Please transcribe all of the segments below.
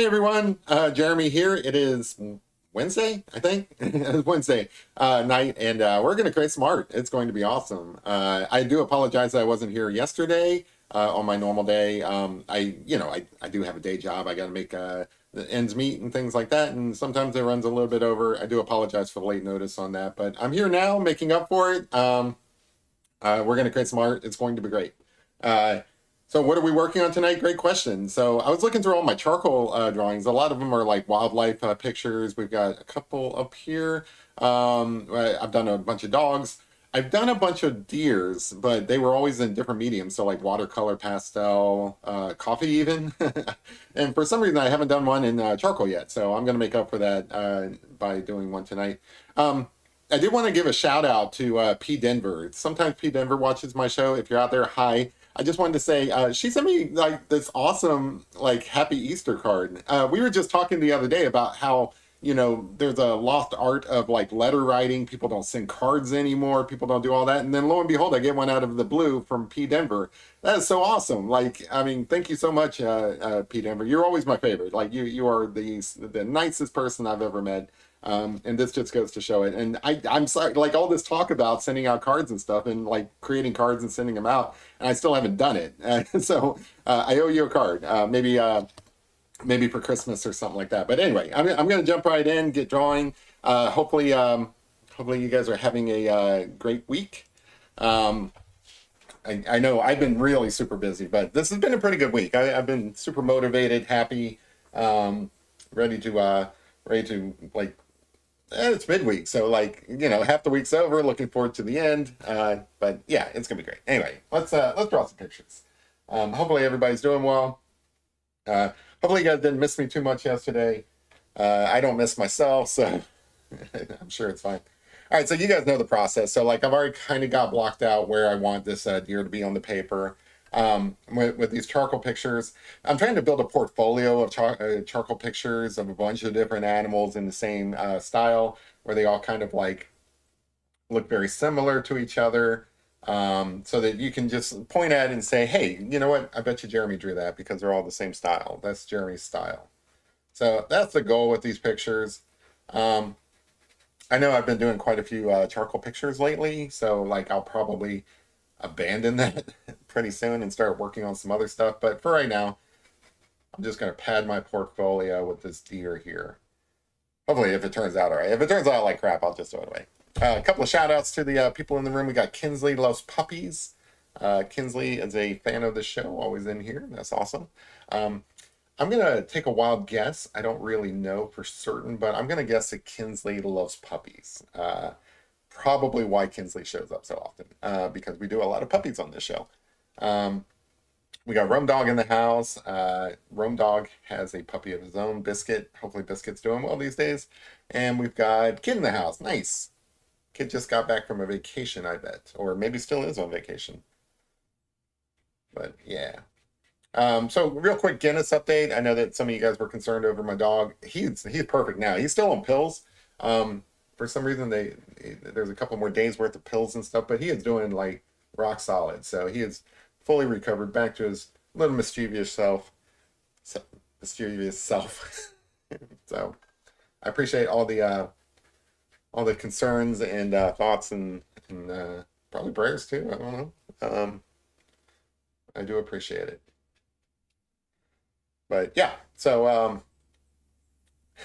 Hey everyone, Jeremy here. It is Wednesday, I think. It's Wednesday night, and we're going to create some art. It's going to be awesome. I do apologize that I wasn't here yesterday on my normal day. I do have a day job. I got to make the ends meet and things like that, and sometimes it runs a little bit over. I do apologize for the late notice on that, but I'm here now, making up for it. We're going to create some art. It's going to be great. Uh, so what are we working on tonight? Great question. So I was looking through all my charcoal drawings. A lot of them are like wildlife pictures. We've got a couple up here. I've done a bunch of dogs. I've done a bunch of deers, but they were always in different mediums. So like watercolor, pastel, coffee even. And for some reason, I haven't done one in charcoal yet. So I'm going to make up for that by doing one tonight. I did want to give a shout out to P. Denver. Sometimes P. Denver watches my show. If you're out there, hi. I just wanted to say she sent me like this awesome like Happy Easter card. We were just talking the other day about how there's a lost art of like letter writing. People don't send cards anymore. People don't do all that. And then lo and behold, I get one out of the blue from P. Denver. That is so awesome. Like, I mean, thank you so much, P. Denver. You're always my favorite. Like you are the nicest person I've ever met. And this just goes to show it. And I'm sorry, like all this talk about sending out cards and stuff and like creating cards and sending them out, and I still haven't done it. So I owe you a card, maybe for Christmas or something like that. But anyway, I'm going to jump right in, get drawing. Hopefully you guys are having a great week. I know I've been really super busy, but this has been a pretty good week. I've been super motivated, happy, ready to like. It's midweek, so like half the week's over. Looking forward to the end. But yeah, it's gonna be great. Anyway, let's draw some pictures. Hopefully everybody's doing well. Uh, Hopefully you guys didn't miss me too much yesterday. I don't miss myself, so I'm sure it's fine. All right, so you guys know the process. So like I've already kind of got blocked out where I want this deer to be on the paper. With these charcoal pictures, I'm trying to build a portfolio of charcoal pictures of a bunch of different animals in the same style, where they all kind of like look very similar to each other, so that you can just point at it and say, hey, you know what? I bet you Jeremy drew that because they're all the same style. That's Jeremy's style. So that's the goal with these pictures. Um, I know I've been doing quite a few charcoal pictures lately, so like I'll probably abandon that pretty soon and start working on some other stuff. But for right now, I'm just going to pad my portfolio with this deer here. Hopefully, if it turns out all right. If it turns out like crap, I'll just throw it away. A couple of shout outs to the people in the room. We got Kinsley Loves Puppies. Kinsley is a fan of the show, always in here. That's awesome. Um, I'm going to take a wild guess. I don't really know for certain, but I'm going to guess that Kinsley loves puppies. Probably why Kinsley shows up so often, because we do a lot of puppies on this show. Um, we got Rome Dog in the house. Rome Dog has a puppy of his own, Biscuit. Hopefully, Biscuit's doing well these days. And we've got Kid in the house. Nice. Kid just got back from a vacation, I bet, or maybe still is on vacation. But yeah. So real quick Guinness update. I know that some of you guys were concerned over my dog. He's perfect now. He's still on pills. For some reason there's a couple more days worth of pills and stuff, but he is doing like rock solid. So he is fully recovered, back to his little mischievous self. Mischievous self. So I appreciate all the concerns and thoughts and probably prayers too. I don't know. I do appreciate it. But yeah, so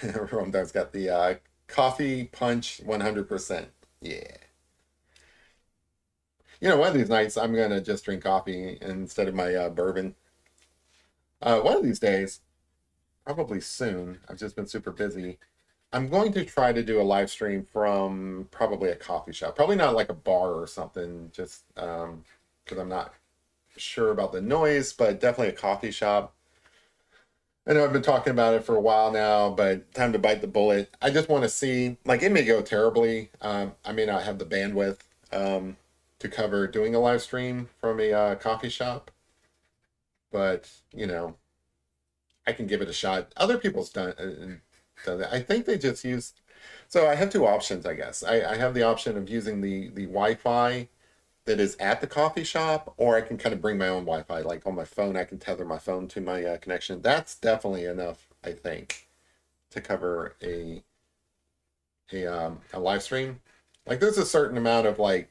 Romdog's got the coffee punch 100%. Yeah. One of these nights I'm gonna just drink coffee instead of my bourbon. One of these days, probably soon. I've just been super busy. I'm going to try to do a live stream from probably a coffee shop. Probably not like a bar or something, just because I'm not sure about the noise, but definitely a coffee shop. I know I've been talking about it for a while now, but time to bite the bullet. I just want to see, like, it may go terribly. I may not have the bandwidth to cover doing a live stream from a coffee shop, but I can give it a shot. Other people's done that. I think they just used. So I have two options, I guess. I have the option of using the Wi-Fi that is at the coffee shop, or I can kind of bring my own Wi-Fi. Like on my phone, I can tether my phone to my connection. That's definitely enough, I think, to cover a live stream. Like there's a certain amount of like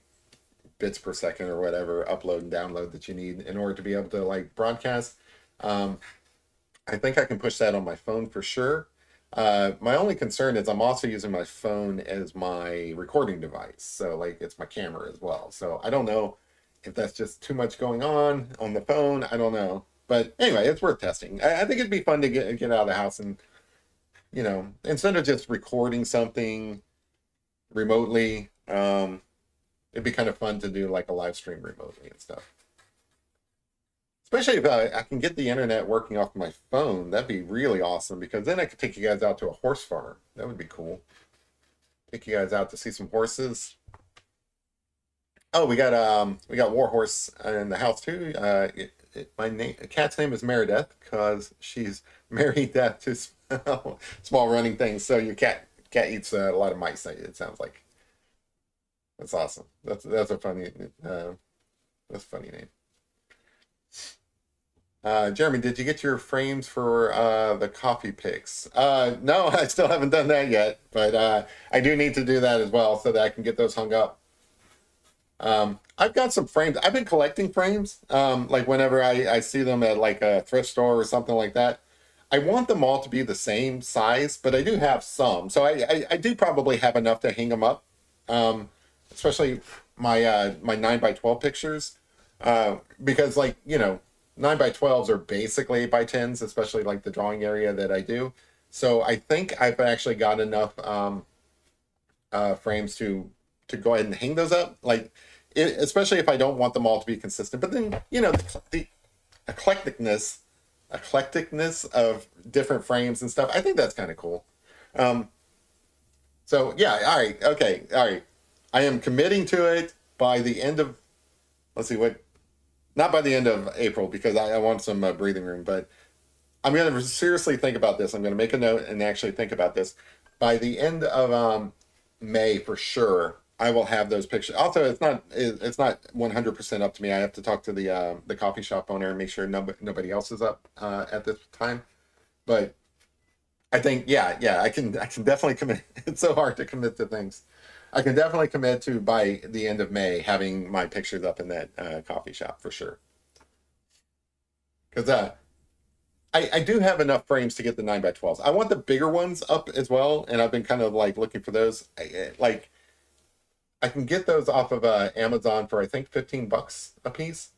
bits per second or whatever upload and download that you need in order to be able to like broadcast. Um, I think I can push that on my phone for sure. My only concern is I'm also using my phone as my recording device. So like it's my camera as well. So I don't know if that's just too much going on the phone. I don't know. But anyway, it's worth testing. I think it'd be fun to get out of the house and, instead of just recording something remotely, it'd be kind of fun to do like a live stream remotely and stuff. Especially if I can get the internet working off my phone, that'd be really awesome because then I could take you guys out to a horse farm. That would be cool. Take you guys out to see some horses. Oh, we got Warhorse in the house too. Cat's name is Meredith because she's married that to small running things. So your cat eats a lot of mice. It sounds like that's awesome. That's a funny that's a funny name. Jeremy, did you get your frames for the coffee picks? No, I still haven't done that yet, but I do need to do that as well so that I can get those hung up. I've got some frames. I've been collecting frames. Like whenever I see them at like a thrift store or something like that, I want them all to be the same size, but I do have some. So I do probably have enough to hang them up, especially my 9x12 pictures, because like, 9x12s are basically 8x10s, especially like the drawing area that I do. So I think I've actually got enough frames to go ahead and hang those up. Like, especially if I don't want them all to be consistent. But then, the eclecticness of different frames and stuff, I think that's kind of cool. So yeah, all right, okay, all right. I am committing to it by the end of, let's see, not by the end of April because I want some breathing room, but I'm going to seriously think about this. I'm going to make a note and actually think about this. By the end of May, for sure, I will have those pictures. Also, it's not 100% up to me. I have to talk to the coffee shop owner and make sure nobody else is up at this time. But I think I can definitely commit. It's so hard to commit to things. I can definitely commit to by the end of May having my pictures up in that coffee shop for sure. Because I do have enough frames to get the 9x12s. I want the bigger ones up as well, and I've been kind of like looking for those. I can get those off of Amazon for I think $15 a piece,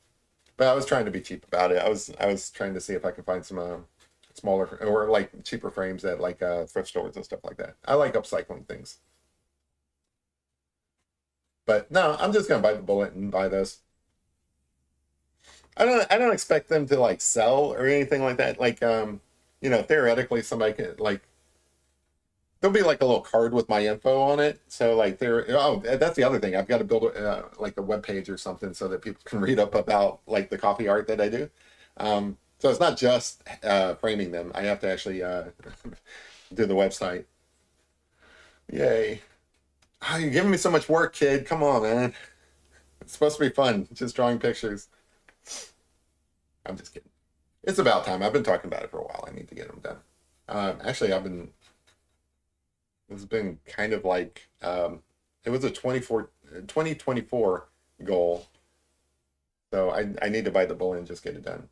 but I was trying to be cheap about it. I was trying to see if I could find some smaller or like cheaper frames at like thrift stores and stuff like that. I like upcycling things. But no, I'm just gonna bite the bullet and buy those. I don't expect them to like sell or anything like that. Like theoretically somebody could like there'll be like a little card with my info on it. So like that's the other thing. I've got to build like a web page or something so that people can read up about like the coffee art that I do. So it's not just framing them. I have to actually do the website. Yay. Oh, you're giving me so much work, kid. Come on, man. It's supposed to be fun, just drawing pictures. I'm just kidding. It's about time. I've been talking about it for a while. I need to get them done. Actually, it's been kind of like, it was a 2024 goal. So I need to bite the bullet and just get it done.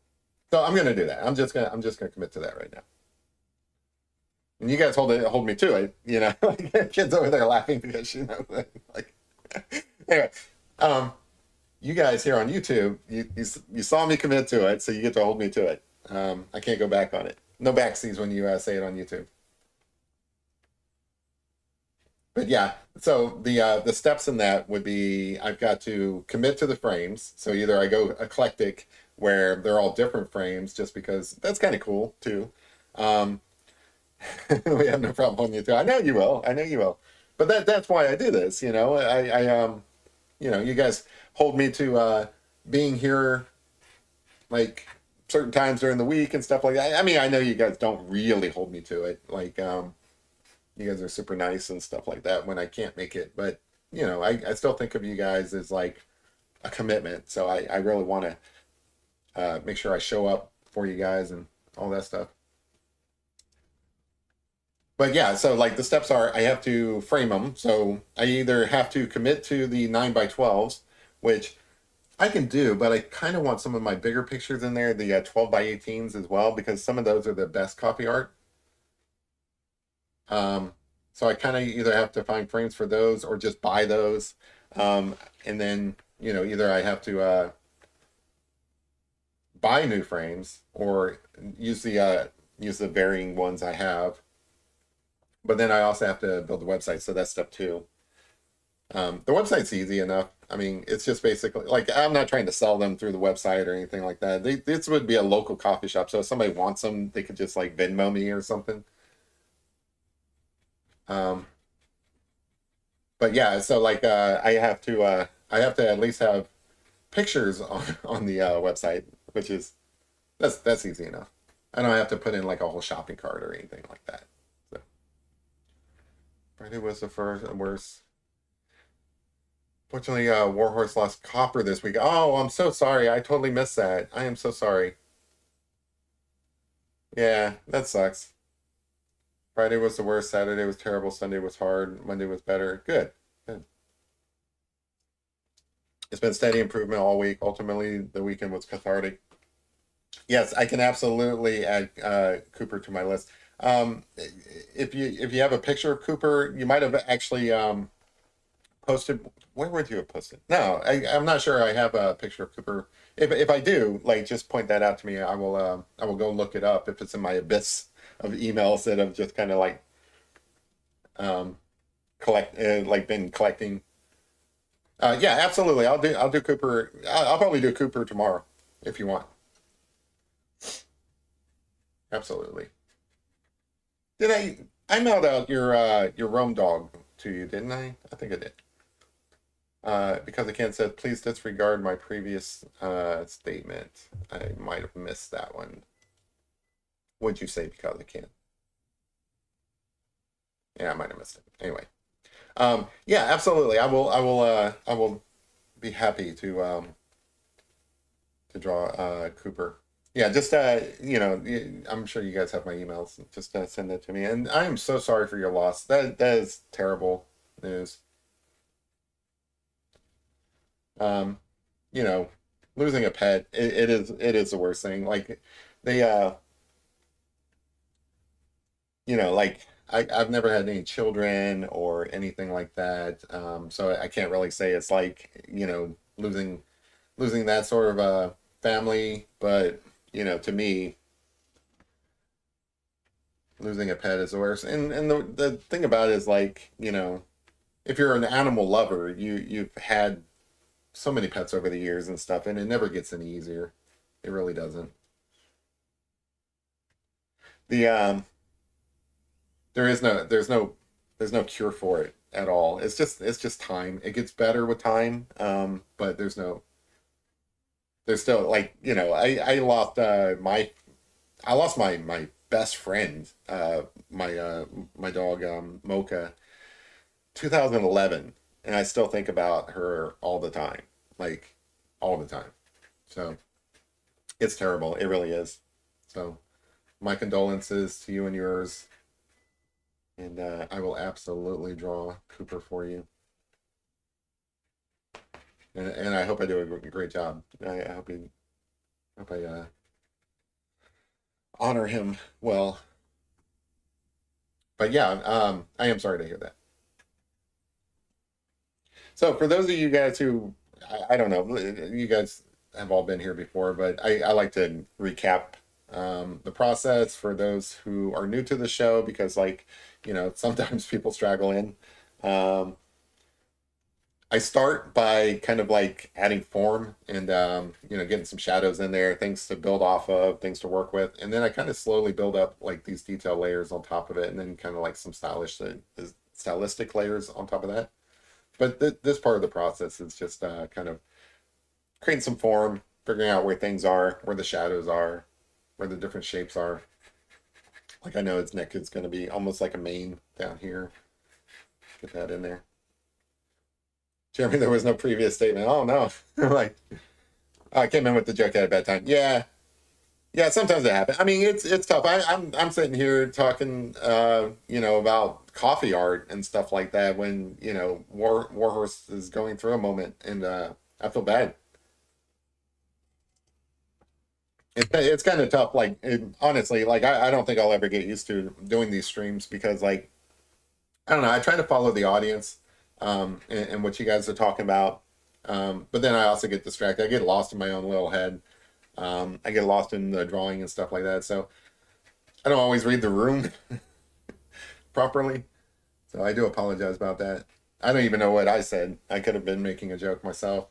So I'm going to do that. I'm just going to commit to that right now. And you guys hold me to it, kids over there laughing because like anyway, you guys here on YouTube, you saw me commit to it, so you get to hold me to it. I can't go back on it. No backsies when you say it on YouTube. But yeah, so the steps in that would be I've got to commit to the frames. So either I go eclectic where they're all different frames, just because that's kind of cool too. We have no problem holding you to. I know you will. I know you will. But that's why I do this. You guys hold me to being here like certain times during the week and stuff like that. I mean, I know you guys don't really hold me to it. Like, you guys are super nice and stuff like that when I can't make it. But, I still think of you guys as like a commitment. So I really want to make sure I show up for you guys and all that stuff. But yeah, so like the steps are I have to frame them. So I either have to commit to the 9 by 12s, which I can do, but I kind of want some of my bigger pictures in there, the 12 by 18s as well, because some of those are the best copy art. Um, so I kind of either have to find frames for those or just buy those. And then, either I have to buy new frames or use the varying ones I have. But then I also have to build the website, so that's step two. The website's easy enough. I mean, it's just basically like I'm not trying to sell them through the website or anything like that. This would be a local coffee shop, so if somebody wants them, they could just like Venmo me or something. Um, but yeah, so like I have to at least have pictures on the website, which is that's easy enough. I don't have to put in like a whole shopping cart or anything like that. So Friday was the first worst. Fortunately, Warhorse lost Copper this week. Oh, I'm so sorry. I totally missed that. I am so sorry. Yeah, that sucks. Friday was the worst. Saturday was terrible. Sunday was hard. Monday was better. Good. Good. It's been steady improvement all week. Ultimately, the weekend was cathartic. Yes, I can absolutely add Cooper to my list. If you have a picture of Cooper, you might have actually posted. Where would you have posted? No, I'm not sure. I have a picture of Cooper. If I do, like, just point that out to me. I will go look it up if it's in my abyss of emails that have just kind of like um, like been collecting. Yeah, absolutely. I'll do Cooper. I'll probably do Cooper tomorrow if you want. Absolutely. Did I mailed out your Rome dog to you, didn't I? I think I did. Because I can't said, please disregard my previous statement. I might have missed that one. What'd you say because I can't? Yeah, I might have missed it. Anyway. Yeah, absolutely. I will be happy to draw Cooper. Yeah, just I'm sure you guys have my emails. Just send it to me. And I am so sorry for your loss. That is terrible news. Um, you know, losing a pet, it is the worst thing. Like they like I've never had any children or anything like that. So I can't really say it's like, losing that sort of a family, but to me, losing a pet is the worst. And the thing about it is like, if you're an animal lover, you've had so many pets over the years and stuff, and it never gets any easier. It really doesn't. The there's no cure for it at all. It's just time. It gets better with time. But there's still like, I lost my best friend, my dog Mocha, 2011, and I still think about her all the time, like all the time. So it's terrible. It really is. So my condolences to you and yours, and I will absolutely draw Cooper for you, and I hope I do a great job. I hope I honor him well. But yeah, I am sorry to hear that. So for those of you guys who, I don't know, you guys have all been here before, but I like to recap the process for those who are new to the show because, like, sometimes people straggle in. Um, I start by kind of like adding form and getting some shadows in there, things to build off of, things to work with, and then I kind of slowly build up like these detail layers on top of it, and then kind of like some stylistic layers on top of that. But this part of the process is just kind of creating some form, figuring out where things are, where the shadows are, where the different shapes are. Like I know its neck is going to be almost like a mane down here. Get that in there. Jeremy, there was no previous statement. Oh no. Like, I came in with the joke at a bad time. Yeah. Yeah, sometimes it happens. I mean, it's tough. I'm sitting here talking, about coffee art and stuff like that when Warhorse is going through a moment, and I feel bad. It's kind of tough. Like, honestly, like I don't think I'll ever get used to doing these streams because, like, I don't know. I try to follow the audience, and what you guys are talking about, but then I also get distracted. I get lost in my own little head. I get lost in the drawing and stuff like that. So I don't always read the room properly. So I do apologize about that. I don't even know what I said. I could have been making a joke myself.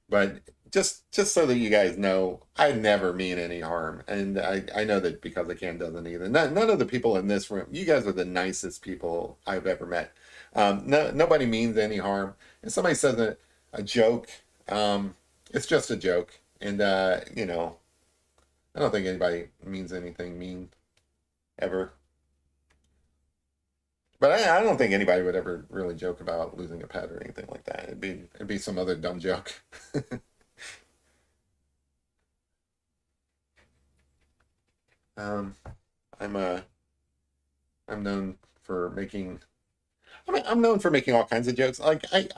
But just so that you guys know, I never mean any harm. And I know that because I can doesn't either. None of the people in this room, you guys are the nicest people I've ever met. Nobody means any harm. And somebody says a joke, it's just a joke. And, I don't think anybody means anything mean ever. But I don't think anybody would ever really joke about losing a pet or anything like that. It'd be some other dumb joke. Um, I'm I'm known for making. I mean, I'm known for making all kinds of jokes. Like I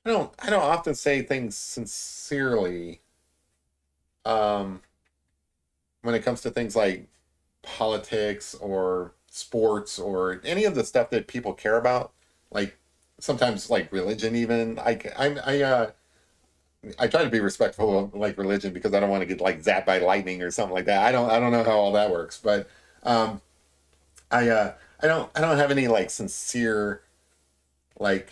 don't often say things sincerely. Um, when it comes to things like politics or sports or any of the stuff that people care about, like sometimes like religion even. I try to be respectful of like religion because I don't want to get like zapped by lightning or something like that. I don't know how all that works, but um, I don't have any like sincere like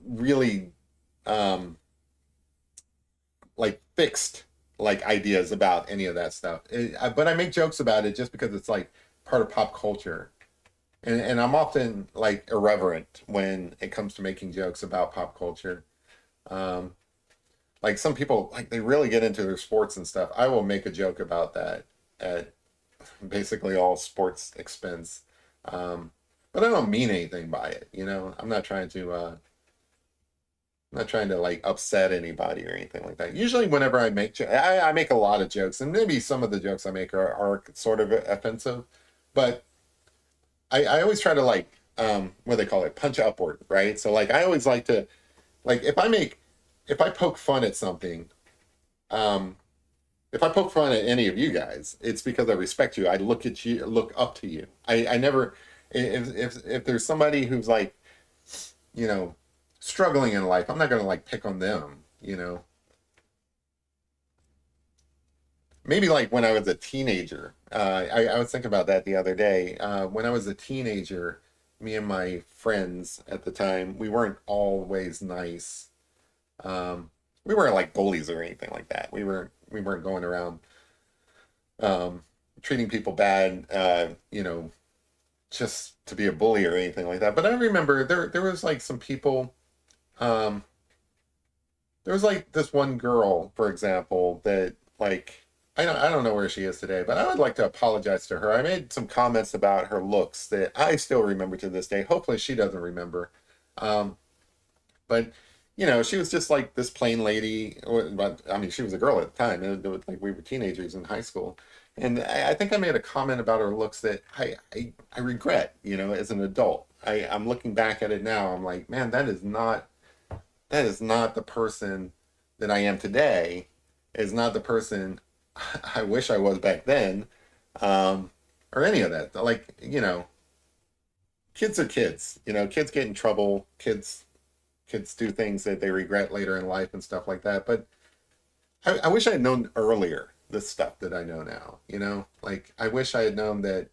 really um like fixed like ideas about any of that stuff. But I make jokes about it just because it's like part of pop culture, and I'm often like irreverent when it comes to making jokes about pop culture. Um, like some people like they really get into their sports and stuff. I will make a joke about that at basically all sports expense. Um, but I don't mean anything by it, I'm not trying to I'm not trying to like upset anybody or anything like that. Usually whenever I make a lot of jokes, and maybe some of the jokes I make are sort of offensive, but I always try to like what do they call it, punch upward, right? So like I always like to like if I poke fun at something, um, if I poke fun at any of you guys, it's because I respect you. I look at you, look up to you. I never, if there's somebody who's like, you know, struggling in life, I'm not gonna like pick on them. Maybe like when I was a teenager, I was thinking about that the other day. When I was a teenager, me and my friends at the time, we weren't always nice. Um, we weren't like bullies or anything like that. We weren't going around um, treating people bad, just to be a bully or anything like that. But I remember there was like some people. Um, there was like this one girl, for example, that like I don't know where she is today, but I would like to apologize to her. I made some comments about her looks that I still remember to this day. Hopefully, she doesn't remember. Um, but she was just like this plain lady. But I mean, she was a girl at the time. Like we were teenagers in high school, and I think I made a comment about her looks that I regret. As an adult, I'm looking back at it now. I'm like, man, that is not the person that I am today. Is not the person I wish I was back then, um, or any of that. Like, kids are kids. Kids get in trouble. Kids do things that they regret later in life and stuff like that. But I wish I had known earlier the stuff that I know now. Like I wish I had known that.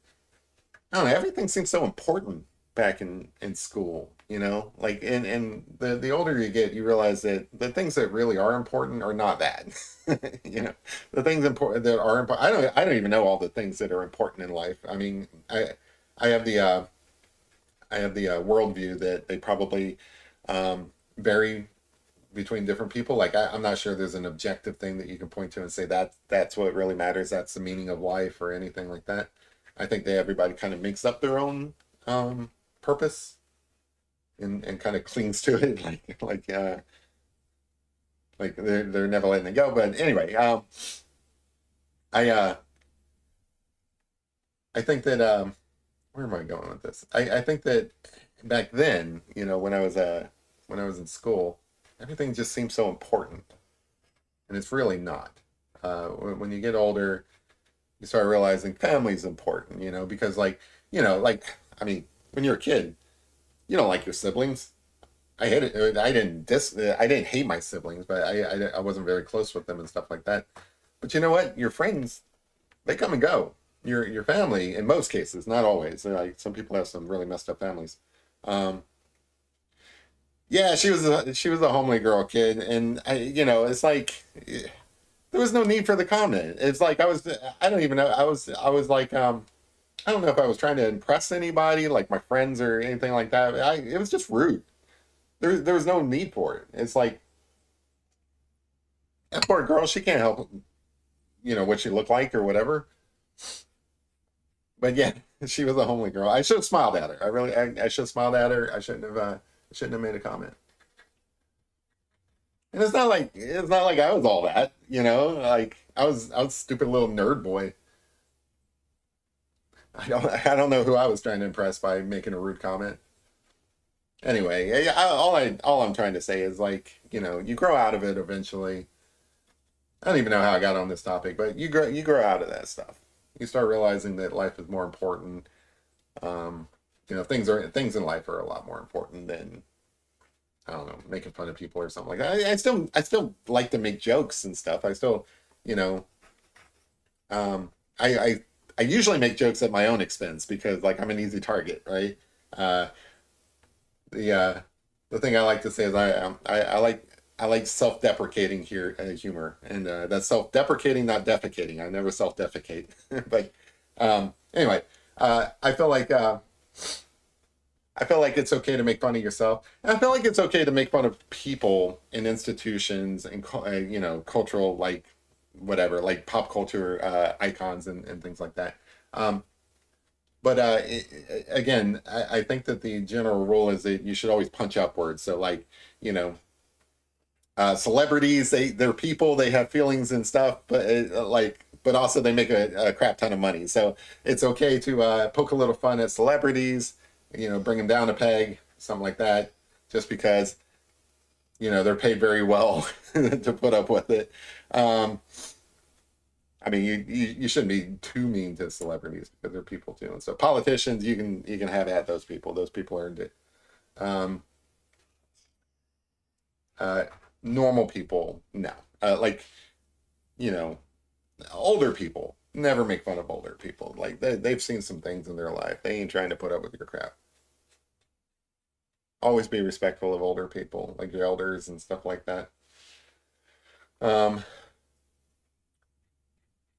I don't know. Everything seems so important back in school. Like and the older you get, you realize that the things that really are important are not that. you know, the things important that are important. I don't even know all the things that are important in life. I mean, I have the worldview that they probably vary between different people. Like I'm not sure there's an objective thing that you can point to and say that that's what really matters. That's the meaning of life or anything like that. I think that everybody kind of makes up their own purpose and kind of clings to it, like they're never letting it go. But anyway, I I think that where am I going with this? I think that back then, when I was in school, everything just seemed so important, and it's really not. When you get older, you start realizing family's important, because I mean, when you're a kid, you don't like your siblings. I hate it. I didn't hate my siblings, but I wasn't very close with them and stuff like that. But you know what? Your friends, they come and go. Your family, in most cases, not always. Like some people have some really messed up families. Um, yeah, she was a homely girl, kid, and it's like there was no need for the comment. It's like I don't even know. I was like I don't know if I was trying to impress anybody, like my friends or anything like that. It was just rude. There was no need for it. It's like that poor girl, she can't help what she looked like or whatever. But yeah, she was a homely girl. I should have smiled at her. I should have smiled at her. I shouldn't have made a comment. And it's not like I was all that, like I was a stupid little nerd boy. I don't know who I was trying to impress by making a rude comment. Anyway, yeah, all I'm trying to say is, like, you grow out of it eventually. I don't even know how I got on this topic, but you grow out of that stuff. You start realizing that life is more important. Um, things in life are a lot more important than, I don't know, making fun of people or something like that. I still like to make jokes and stuff. I still, you know, I usually make jokes at my own expense because, like, I'm an easy target, right? Uh, the the thing I like to say is I like self-deprecating humor, and that's self-deprecating, not defecating. I never self-defecate, but anyway, I feel like it's okay to make fun of yourself, and I feel like it's okay to make fun of people and institutions and cultural, like, whatever, like pop culture icons and things like that. Um, but again, I think that the general rule is that you should always punch upwards. So, like, you know celebrities, they're people, they have feelings and stuff, but but also they make a crap ton of money, so it's okay to poke a little fun at celebrities, bring them down a peg, something like that, just because they're paid very well to put up with it. um I mean, you shouldn't be too mean to celebrities because they're people too, and so politicians, you can have at those people earned it. um uh Normal people, no. Like, you know older people, never make fun of older people. Like, they've seen some things in their life. They ain't trying to put up with your crap. Always be respectful of older people, like your elders and stuff like that. um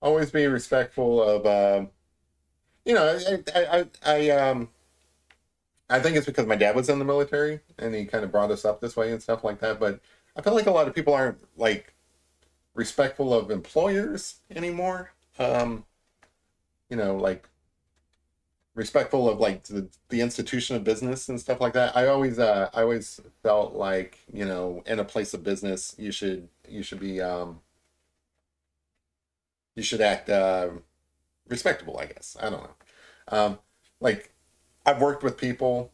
Always be respectful of I think it's because my dad was in the military and he kind of brought us up this way and stuff like that. But I feel like a lot of people aren't, like, respectful of employers anymore. Like, respectful of, like, the institution of business and stuff like that. I always felt like, in a place of business, you should act respectable, I guess. I don't know. Like, I've worked with people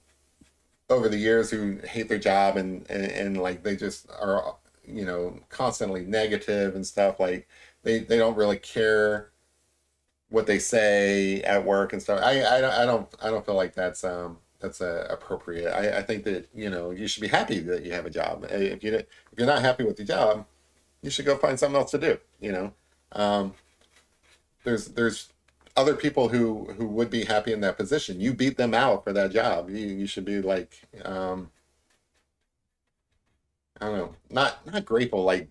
over the years who hate their job, and like, they just are, constantly negative and stuff. Like, they don't really care what they say at work and stuff. I don't feel like that's appropriate. I think that you should be happy that you have a job. If you're not happy with your job, you should go find something else to do. Um, there's other people who would be happy in that position. You beat them out for that job. You should be like, I don't know, not grateful, like,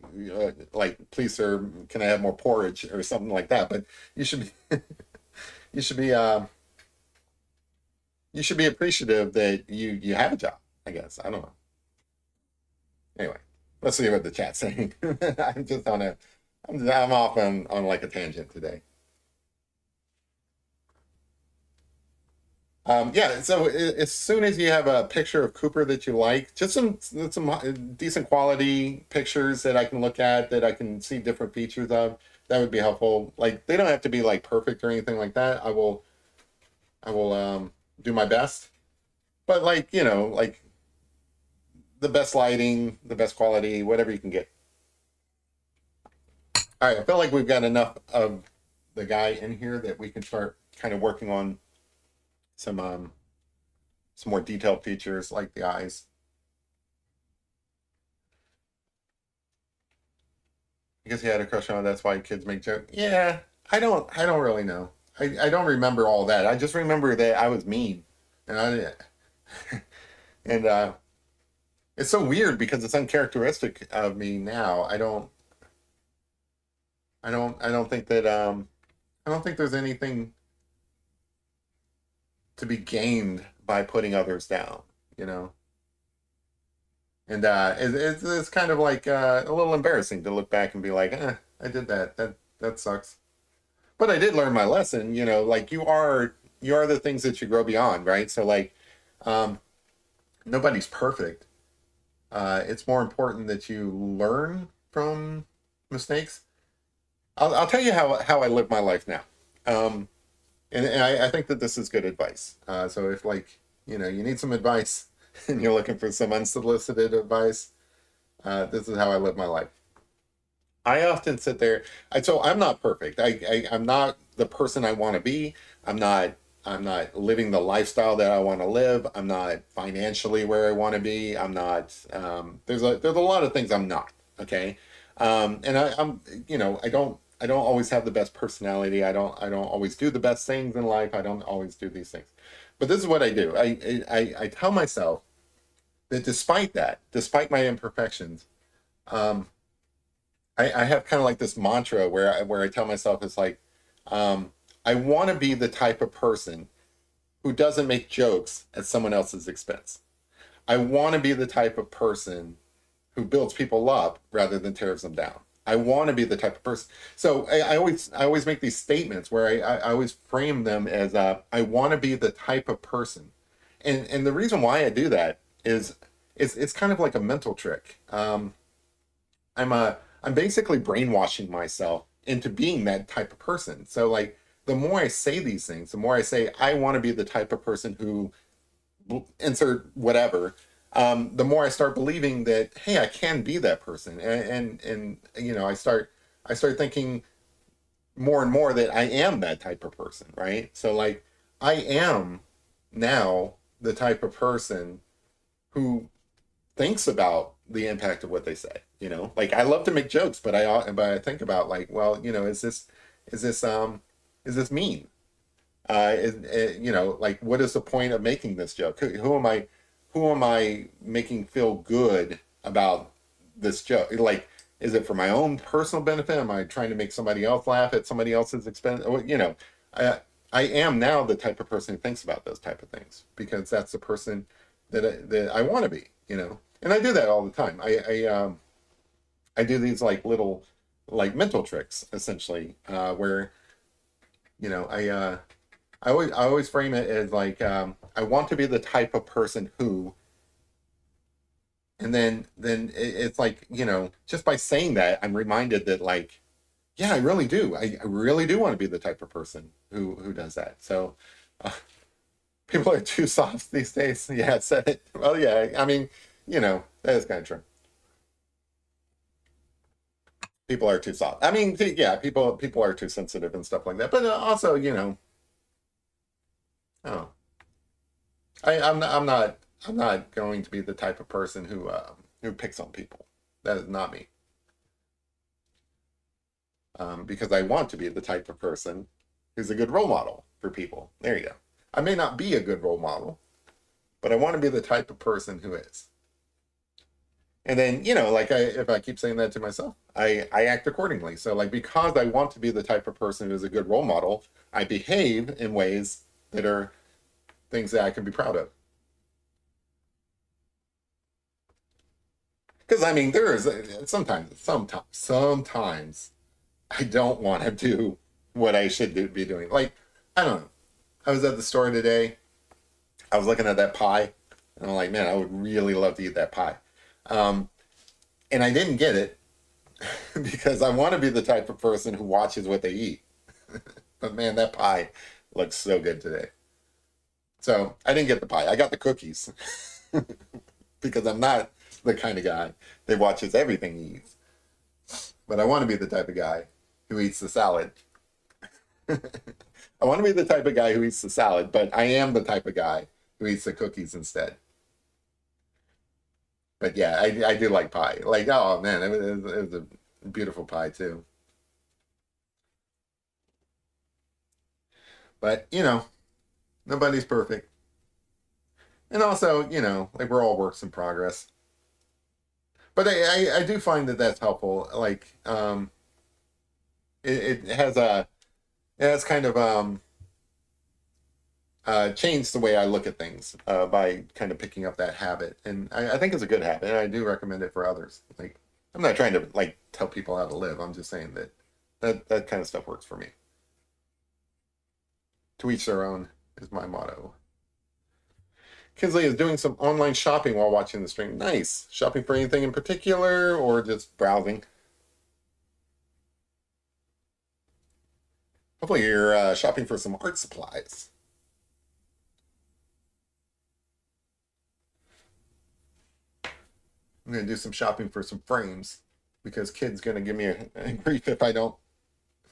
please sir, can I have more porridge or something like that. But you should be you should be you should be appreciative that you have a job, I guess. I don't know. Anyway, let's see what the chat's saying. I'm just on a I'm off on like a tangent today. Yeah, so as soon as you have a picture of Cooper that you like, just some decent quality pictures that I can look at, that I can see different features of, that would be helpful. Like they don't have to be like perfect or anything like that. I will do my best, but like like the best lighting, the best quality, whatever you can get. All right, I feel like we've got enough of the guy in here that we can start kind of working on some um some more detailed features like the eyes. Because he had a crush on her, that's why kids make jokes. Yeah, I don't really know. I don't remember all that. I just remember that I was mean. And and it's so weird because it's uncharacteristic of me now. I don't think that I don't think there's anything to be gained by putting others down, you know. And it's kind of like a little embarrassing to look back and be like, I did that. That sucks. But I did learn my lesson, like you are the things that you grow beyond, right? So like um nobody's perfect. It's more important that you learn from mistakes. I'll tell you how I live my life now. Um and I think that this is good advice. So if like, you need some advice and you're looking for some unsolicited advice, this is how I live my life. I often sit there. So I'm not perfect. I'm not the person I want to be. I'm not. I'm not living the lifestyle that I want to live. I'm not financially where I want to be. I'm not. There's a lot of things I'm not. Okay, and I'm. I don't always have the best personality. I don't always do the best things in life. I don't always do these things. But this is what I do. I tell myself that despite that, despite my imperfections, um, I have kind of like this mantra where I tell myself it's like, I want to be the type of person who doesn't make jokes at someone else's expense. I want to be the type of person who builds people up rather than tears them down. I want to be the type of person. So I always make these statements where I always frame them as I want to be the type of person, and the reason why I do that is it's kind of like a mental trick. I'm basically brainwashing myself into being that type of person. So like the more I say these things, the more I say I want to be the type of person who insert whatever, the more I start believing that hey, I can be that person, and I start thinking more and more that I am that type of person, right? So like I am now the type of person who thinks about the impact of what they say. Like I love to make jokes, but I think about like, well, is this mean? Like what is the point of making this joke? Who am I making feel good about this joke? Like, is it for my own personal benefit? Am I trying to make somebody else laugh at somebody else's expense? I I am now the type of person who thinks about those type of things because that's the person that I want to be. And I do that all the time. I do these like little like mental tricks essentially, where I always frame it as like I want to be the type of person who, and then it's like just by saying that I'm reminded that like yeah, I really do. I really do want to be the type of person who does that. So uh, people are too soft these days. Yeah, I said it. Well, yeah. I mean, that is kind of true. People are too soft. I mean, yeah, people are too sensitive and stuff like that. But also, oh, I'm not going to be the type of person who picks on people. That is not me. Because I want to be the type of person who's a good role model for people. There you go. I may not be a good role model, but I want to be the type of person who is. And then, like if I keep saying that to myself, I act accordingly. So like because I want to be the type of person who's a good role model, I behave in ways that are things that I can be proud of. Because I mean, there is sometimes I don't want to do what I should be doing. Like I don't know. I was at the store today I was looking at that pie, and I'm like, man, I would really love to eat that pie. Um, and I didn't get it because I want to be the type of person who watches what they eat. But man, that pie looks so good today. So I didn't get the pie. I got the cookies because I'm not the kind of guy that watches everything he eats. But I want to be the type of guy who eats the salad. I want to be the type of guy who eats the salad, but I am the type of guy who eats the cookies instead. But yeah, I do like pie. Like, oh man, it was a beautiful pie too. But nobody's perfect. And also, like we're all works in progress. But I do find that that's helpful. Like, it has kind of changed the way I look at things by kind of picking up that habit, and I think it's a good habit, and I do recommend it for others. Like, I'm not trying to like tell people how to live. I'm just saying that that kind of stuff works for me. To each their own is my motto. Kinsley is doing some online shopping while watching the stream. Nice. Shopping for anything in particular or just browsing? Hopefully you're shopping for some art supplies. I'm gonna do some shopping for some frames because kid's gonna give me a grief if I don't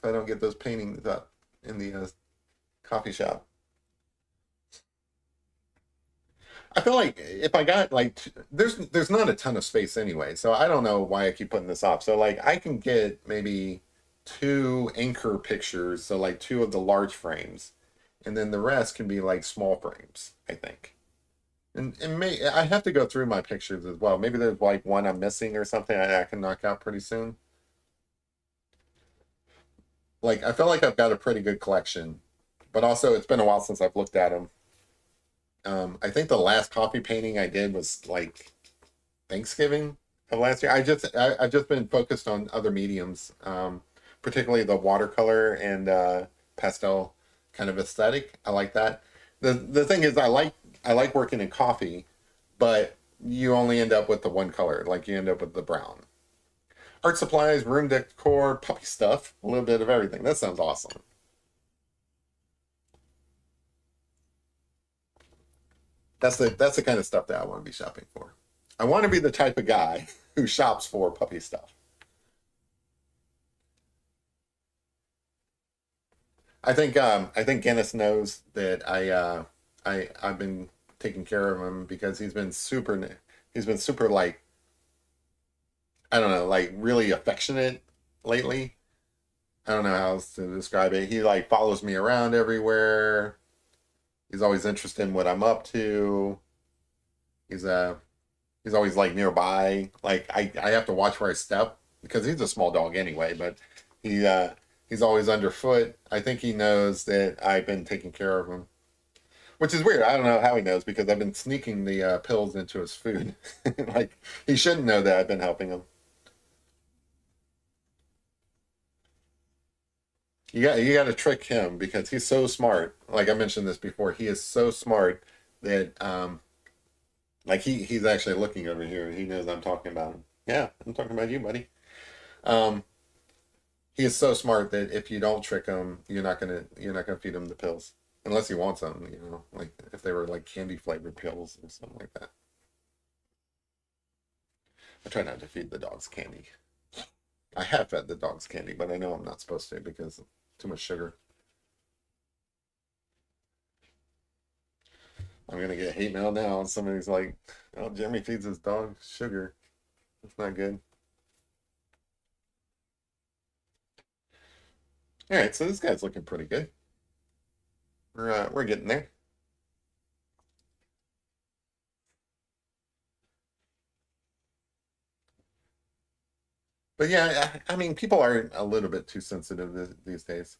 get those paintings up in the coffee shop. I feel like if I got like there's not a ton of space anyway, so I don't know why I keep putting this off. So like I can get maybe two anchor pictures, so like two of the large frames, and then the rest can be like small frames, I think. And I have to go through my pictures as well. Maybe there's like one I'm missing or something I can knock out pretty soon. Like I feel like I've got a pretty good collection, but also it's been a while since I've looked at them. I think the last coffee painting I did was like Thanksgiving of last year. I've just been focused on other mediums, particularly the watercolor and pastel kind of aesthetic. I like that. The thing is, I like working in coffee, but you only end up with the one color. Like you end up with the brown. Art supplies, room decor, puppy stuff, a little bit of everything. That sounds awesome. That's the kind of stuff that I want to be shopping for. I want to be the type of guy who shops for puppy stuff. I think Guinness knows that I've been taking care of him because he's been super like I don't know, like really affectionate lately. I don't know how else to describe it. He like follows me around everywhere. He's always interested in what I'm up to. He's he's always like nearby. Like I have to watch where I step because he's a small dog anyway, but he he's always underfoot. I think he knows that I've been taking care of him. Which is weird. I don't know how he knows because I've been sneaking the pills into his food. Like he shouldn't know that I've been helping him. You got to trick him because he's so smart. Like I mentioned this before, he is so smart that like he's actually looking over here. He knows I'm talking about him. Yeah, I'm talking about you, buddy. Um, he is so smart that if you don't trick him, you're not gonna feed him the pills unless he wants them. Like if they were like candy flavored pills or something like that. I try not to feed the dogs candy. I have fed the dogs candy, but I know I'm not supposed to because too much sugar. I'm gonna get hate mail now. And somebody's like, "Oh, Jeremy feeds his dog sugar. That's not good." All right, so this guy's looking pretty good. We're getting there. But yeah, I mean, people are a little bit too sensitive these days.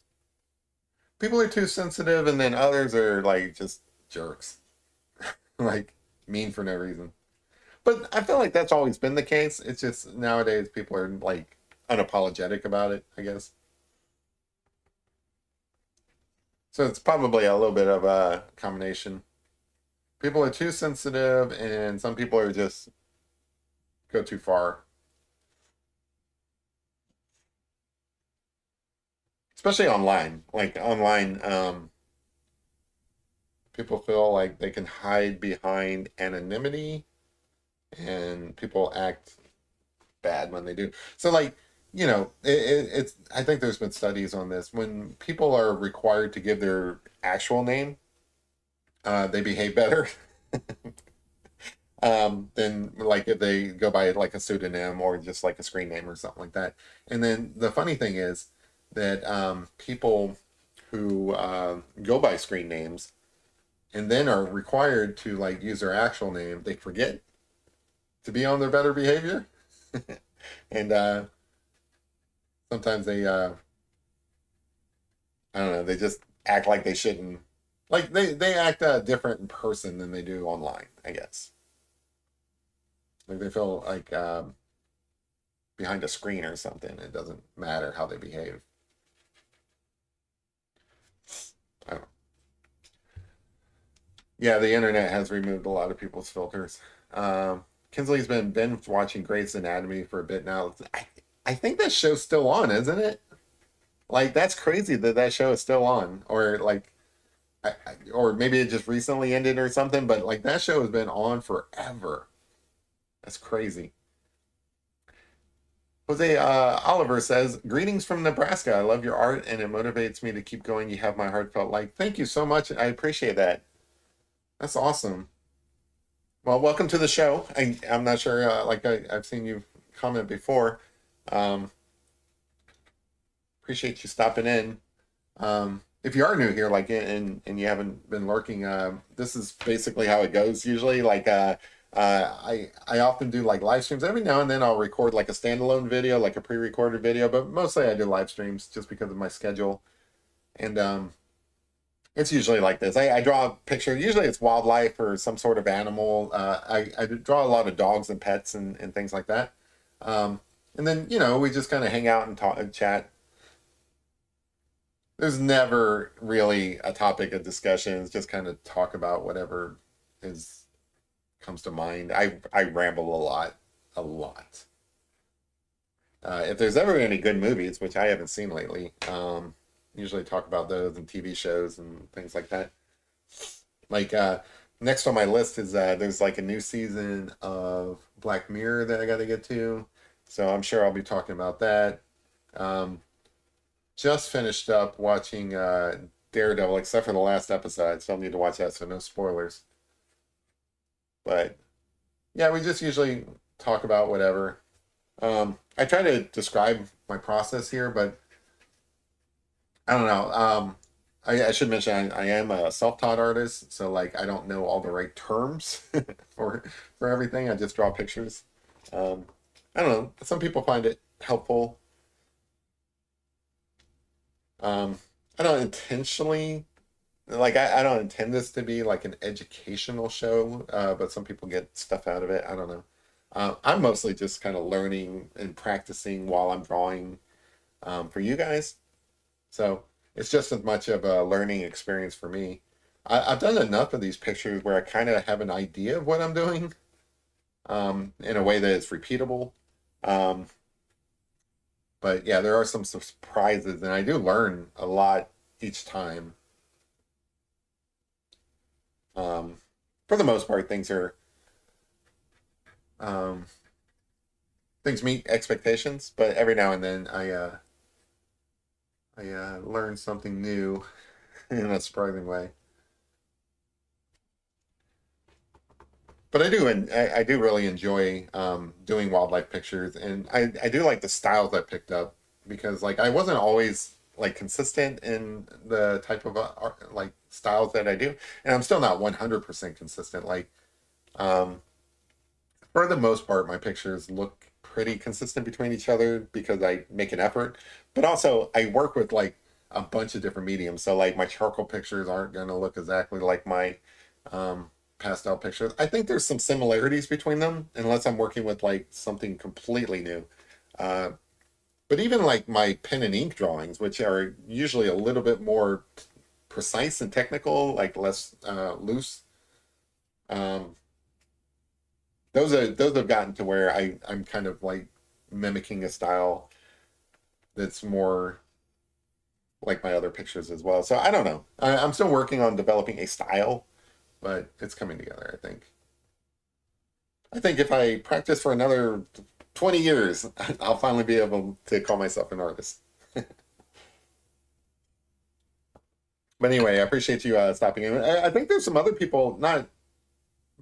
People are too sensitive, and then others are like just jerks, like mean for no reason. But I feel like that's always been the case. It's just nowadays people are like unapologetic about it, I guess. So it's probably a little bit of a combination. People are too sensitive, and some people are just go too far. Especially online. Like online, people feel like they can hide behind anonymity, and people act bad when they do. So like, it's. I think there's been studies on this. When people are required to give their actual name, they behave better than like if they go by like a pseudonym or just like a screen name or something like that. And then the funny thing is that people who go by screen names and then are required to like use their actual name, they forget to be on their better behavior. And sometimes they, I don't know, they just act like they shouldn't. Like they act different in person than they do online, I guess. Like they feel like behind a screen or something. It doesn't matter how they behave. I don't, yeah, the internet has removed a lot of people's filters. Kinsley's been binge watching Grey's Anatomy for a bit now. I think that show's still on, isn't it? Like that's crazy that that show is still on, or like, or maybe it just recently ended or something. But like that show has been on forever. That's crazy. Jose Oliver says, "Greetings from Nebraska. I love your art, and it motivates me to keep going. You have my heartfelt like. Thank you so much. I appreciate that. That's awesome. Well, welcome to the show. I'm not sure. I've seen you comment before. Um, appreciate you stopping in. If you are new here, like and you haven't been lurking, this is basically how it goes usually. I often do like live streams. Every now and then I'll record like a standalone video, like a pre-recorded video, but mostly I do live streams just because of my schedule. And it's usually like this. I draw a picture. Usually it's wildlife or some sort of animal. I draw a lot of dogs and pets and things like that. And then we just kind of hang out and talk and chat. There's never really a topic of discussion. It's just kind of talk about whatever is comes to mind. I ramble a lot, a lot. If there's ever any good movies, which I haven't seen lately, usually talk about those and TV shows and things like that. Like next on my list is there's like a new season of Black Mirror that I got to get to, so I'm sure I'll be talking about that. Um, just finished up watching Daredevil, except for the last episode. I still need to watch that, so no spoilers. But yeah, we just usually talk about whatever. I try to describe my process here, but I don't know. I should mention I am a self-taught artist, so like I don't know all the right terms for for everything. I just draw pictures. Um, I don't know. Some people find it helpful. Um, I don't intentionally I don't intend this to be like an educational show, but some people get stuff out of it. I don't know. I'm mostly just kind of learning and practicing while I'm drawing for you guys. So it's just as much of a learning experience for me. I've done enough of these pictures where I kind of have an idea of what I'm doing in a way that is repeatable. Um, but yeah, there are some surprises, and I do learn a lot each time. Um, for the most part, um, things meet expectations, but every now and then I learn something new in a surprising way. But I do really enjoy doing wildlife pictures, and I do like the styles I picked up because like I wasn't always like consistent in the type of art, like styles that I do, and I'm still not 100% consistent. Like um, for the most part, my pictures look pretty consistent between each other because I make an effort, but also I work with like a bunch of different mediums. So like my charcoal pictures aren't going to look exactly like my um, pastel pictures. I think there's some similarities between them, unless I'm working with like something completely new. Uh, but even like my pen and ink drawings, which are usually a little bit more precise and technical, like less loose, Um, those have gotten to where I'm kind of like mimicking a style that's more like my other pictures as well. So I don't know. I'm still working on developing a style, but it's coming together, I think. I think if I practice for another 20 years, I'll finally be able to call myself an artist. But anyway, I appreciate you stopping in. I think there's some other people, not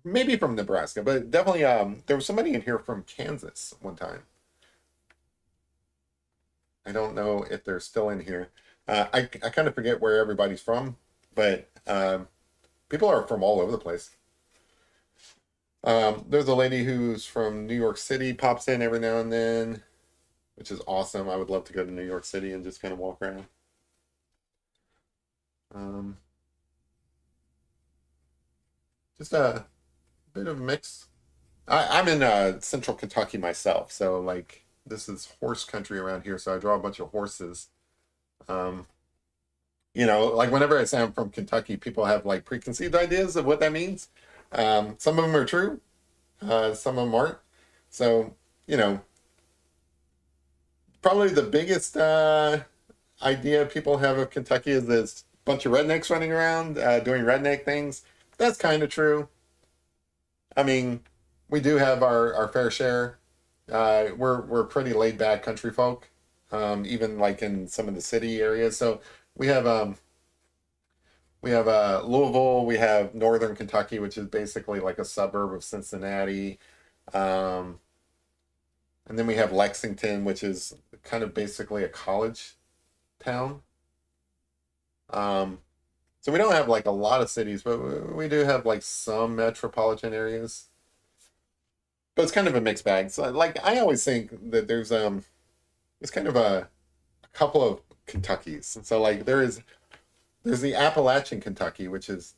maybe from Nebraska, but definitely there was somebody in here from Kansas one time. I don't know if they're still in here. I kind of forget where everybody's from, but people are from all over the place. There's a lady who's from New York City, pops in every now and then, which is awesome. I would love to go to New York City and just kind of walk around. Um, just a bit of a mix. I'm in central Kentucky myself, so like this is horse country around here. So I draw a bunch of horses. Um, like whenever I say I'm from Kentucky, people have like preconceived ideas of what that means. Some of them are true, some of them aren't. So, you know, probably the biggest idea people have of Kentucky is this bunch of rednecks running around doing redneck things. That's kind of true. I mean, we do have our fair share. We're pretty laid back country folk, even like in some of the city areas. So we have um, we have Louisville. We have Northern Kentucky, which is basically like a suburb of Cincinnati. Um, and then we have Lexington, which is kind of basically a college town. Um, so we don't have like a lot of cities, but we do have like some metropolitan areas. But it's kind of a mixed bag. So like I always think that there's kind of a couple of Kentuckys. And so like there's the Appalachian Kentucky, which is,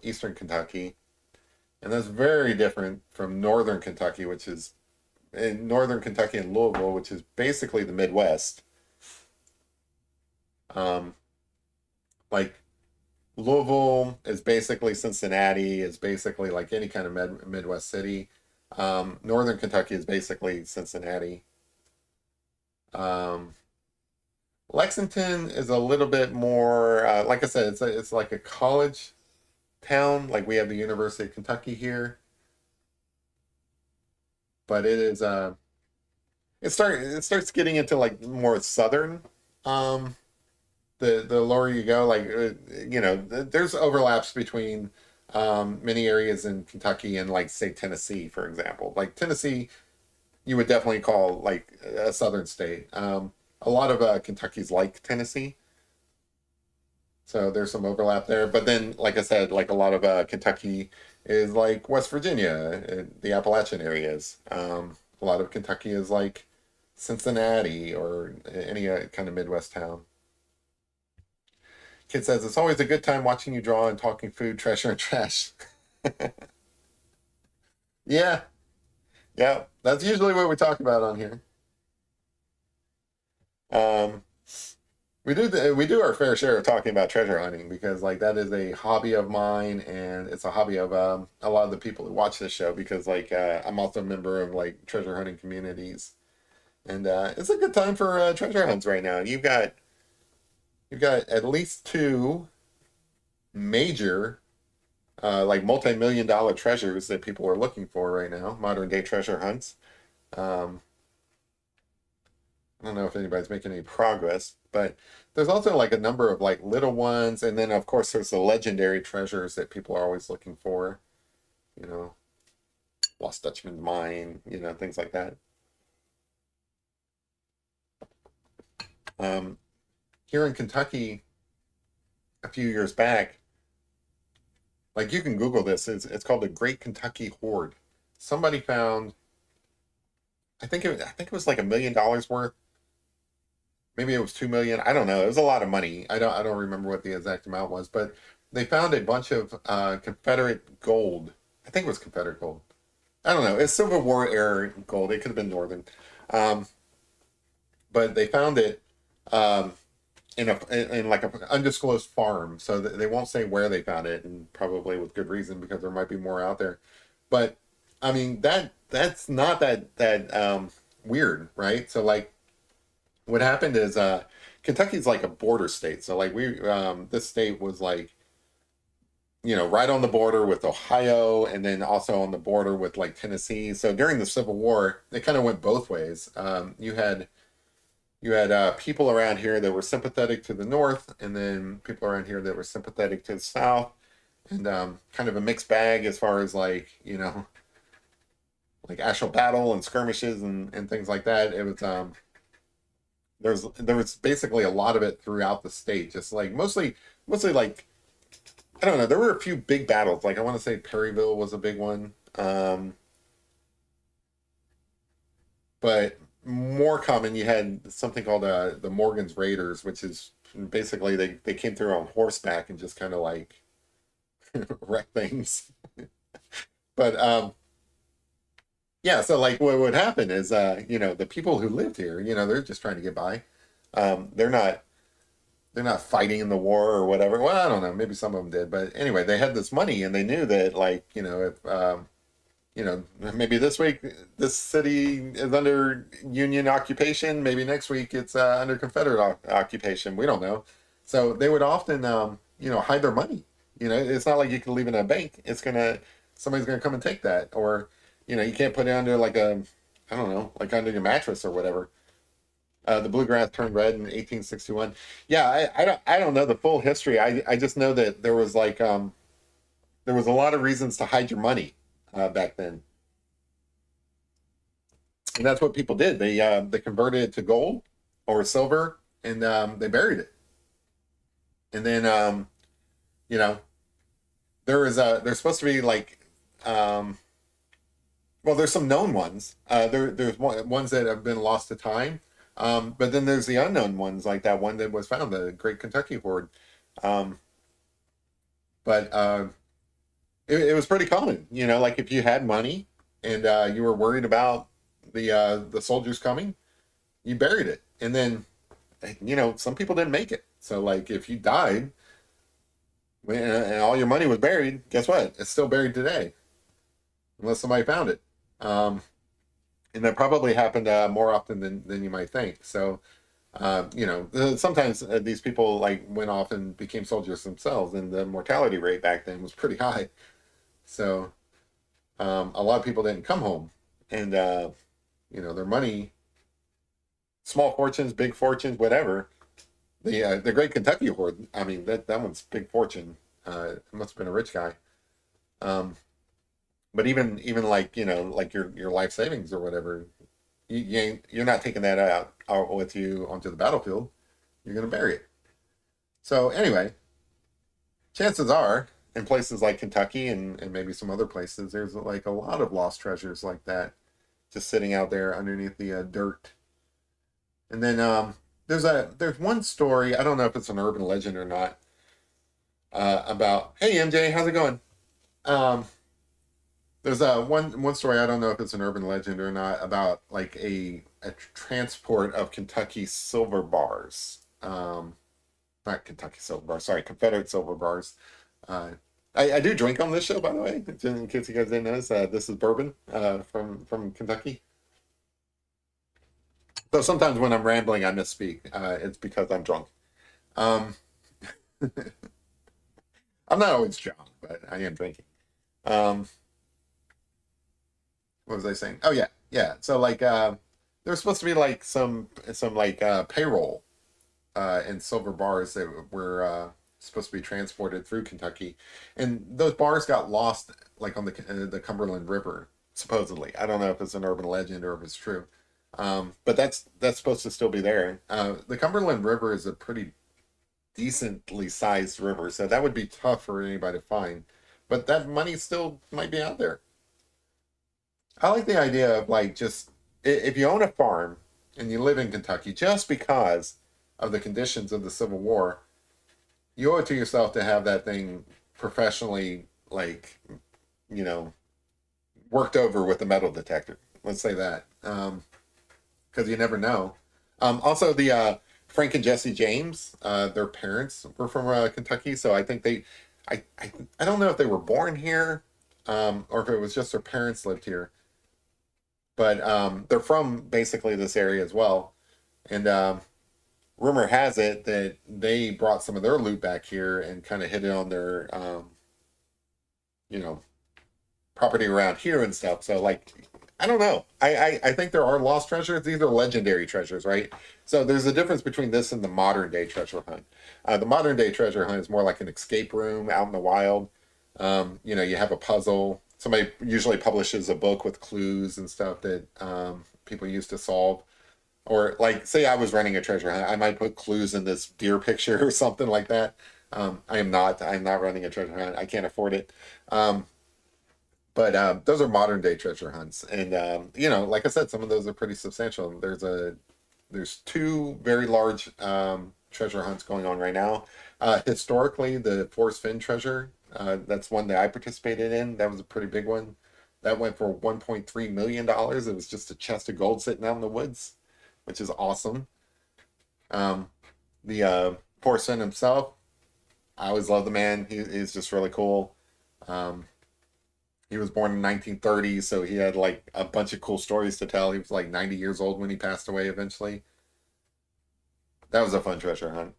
Eastern Kentucky. And that's very different from Northern Kentucky, which is in Northern Kentucky and Louisville, which is basically the Midwest. Um, like Louisville is basically Cincinnati, is basically like any kind of Midwest city. Northern Kentucky is basically Cincinnati. Um, Lexington is a little bit more, like I said, it's like a college town. Like we have the University of Kentucky here, but it starts getting into like more southern. Um, the lower you go, like there's overlaps between many areas in Kentucky and like say Tennessee, for example. Like Tennessee, you would definitely call like a southern state. A lot of Kentucky's like Tennessee, so there's some overlap there. But then, like I said, like a lot of Kentucky is like West Virginia, the Appalachian areas. A lot of Kentucky is like Cincinnati or any kind of Midwest town. Kid says it's always a good time watching you draw and talking food, treasure, and trash. Yeah, yeah, that's usually what we talk about on here. Um, we do our fair share of talking about treasure hunting because like that is a hobby of mine and it's a hobby of a lot of the people who watch this show because like I'm also a member of like treasure hunting communities and it's a good time for treasure hunts right now. You've got at least two major like multi-million dollar treasures that people are looking for right now, modern day treasure hunts. Um, I don't know if anybody's making any progress, but there's also like a number of like little ones, and then of course there's the legendary treasures that people are always looking for. You know, Lost Dutchman's Mine, things like that. Um, Here in Kentucky, a few years back, like you can Google this. It's called the Great Kentucky Hoard. Somebody found, I think it was like $1 million worth. Maybe it was 2 million. I don't know. It was a lot of money. I don't remember what the exact amount was, but they found a bunch of Confederate gold. I think it was Confederate gold. I don't know. It's Civil War era gold. It could have been Northern, um, but they found it. Um, in like an undisclosed farm, so they won't say where they found it, and probably with good reason because there might be more out there. But I mean that's not that weird, right? So like what happened is Kentucky's like a border state, so like we this state was like right on the border with Ohio, and then also on the border with like Tennessee. So during the Civil War, it kind of went both ways. You had people around here that were sympathetic to the North, and then people around here that were sympathetic to the South, and kind of a mixed bag as far as like like actual battle and skirmishes and things like that. It was there was basically a lot of it throughout the state, just like mostly like I don't know. There were a few big battles. Like I want to say Perryville was a big one, but more common you had something called the Morgan's Raiders, which is basically they came through on horseback and just kind of like wreck things. But yeah, so like what would happen is the people who lived here, they're just trying to get by. They're not fighting in the war or whatever. Well, I don't know. Maybe some of them did, but anyway, they had this money and they knew that, like, if maybe this week this city is under Union occupation, maybe next week it's under Confederate occupation. We don't know. So they would often, hide their money. It's not like you can leave it in a bank. Somebody's gonna come and take that, or you can't put it under like I don't know, like under your mattress or whatever. The bluegrass turned red in 1861. Yeah, I don't know the full history. I just know that there was a lot of reasons to hide your money back then, and that's what people did. They converted it to gold or silver, and they buried it. And then you know there's supposed to be like um, well, there's some known ones. There's ones that have been lost to time. But then there's the unknown ones, like that one that was found, the Great Kentucky Hoard. Um, but it was pretty common, like if you had money and you were worried about the soldiers coming, you buried it. And then, some people didn't make it. So, like, if you died and all your money was buried, guess what? It's still buried today, unless somebody found it. Um, and that probably happened more often than you might think. So, sometimes these people like went off and became soldiers themselves, and the mortality rate back then was pretty high. So, a lot of people didn't come home, and their money, small fortunes, big fortunes, whatever. The Great Kentucky Hoard. I mean, that one's big fortune. It must have been a rich guy. Um, but even like like your life savings or whatever, you're not taking that out with you onto the battlefield. You're going to bury it. So anyway, chances are in places like Kentucky and maybe some other places, there's like a lot of lost treasures like that, just sitting out there underneath the dirt. And then there's one story. I don't know if it's an urban legend or not. About hey MJ, how's it going? Um, There's one story. I don't know if it's an urban legend or not, about like a transport of Kentucky silver bars. Not Kentucky silver bars. Sorry, Confederate silver bars. Uh, I do drink on this show, by the way, in case you guys didn't notice. This is bourbon from Kentucky. So sometimes when I'm rambling, I misspeak. It's because I'm drunk. Um, I'm not always drunk, but I am drinking. Um, what was I saying? Oh yeah, yeah. So like there's supposed to be like some like payroll and silver bars that were supposed to be transported through Kentucky, and those bars got lost like on the Cumberland River supposedly. I don't know if it's an urban legend or if it's true, but that's supposed to still be there. The Cumberland River is a pretty decently sized river, so that would be tough for anybody to find. But that money still might be out there. I like the idea of like just if you own a farm and you live in Kentucky, just because of the conditions of the Civil War, you owe it to yourself to have that thing professionally, like, you know, worked over with a metal detector. Let's say that, because you never know. Also, Frank and Jesse James, their parents were from Kentucky, so I think I don't know if they were born here, or if it was just their parents lived here, but they're from basically this area as well. And rumor has it that they brought some of their loot back here and kind of hit it on their, you know, property around here and stuff. So like, I don't know. I think there are lost treasures. These are legendary treasures, right? So there's a difference between this and the modern day treasure hunt. The modern day treasure hunt is more like an escape room out in the wild. You have a puzzle. Somebody usually publishes a book with clues and stuff that people used to solve. Or like, say I was running a treasure hunt, I might put clues in this deer picture or something like that. I am not. I'm not running a treasure hunt. I can't afford it. But those are modern day treasure hunts, and like I said, some of those are pretty substantial. There's two very large treasure hunts going on right now. Historically, the Forrest Fenn treasure, that's one that I participated in. That was a pretty big one. That went for $1.3 million. It was just a chest of gold sitting out in the woods, which is awesome. The Forrest Fenn himself, I always love the man. He's just really cool. He was born in 1930, so he had like a bunch of cool stories to tell. He was like 90 years old when he passed away eventually. That was a fun treasure hunt.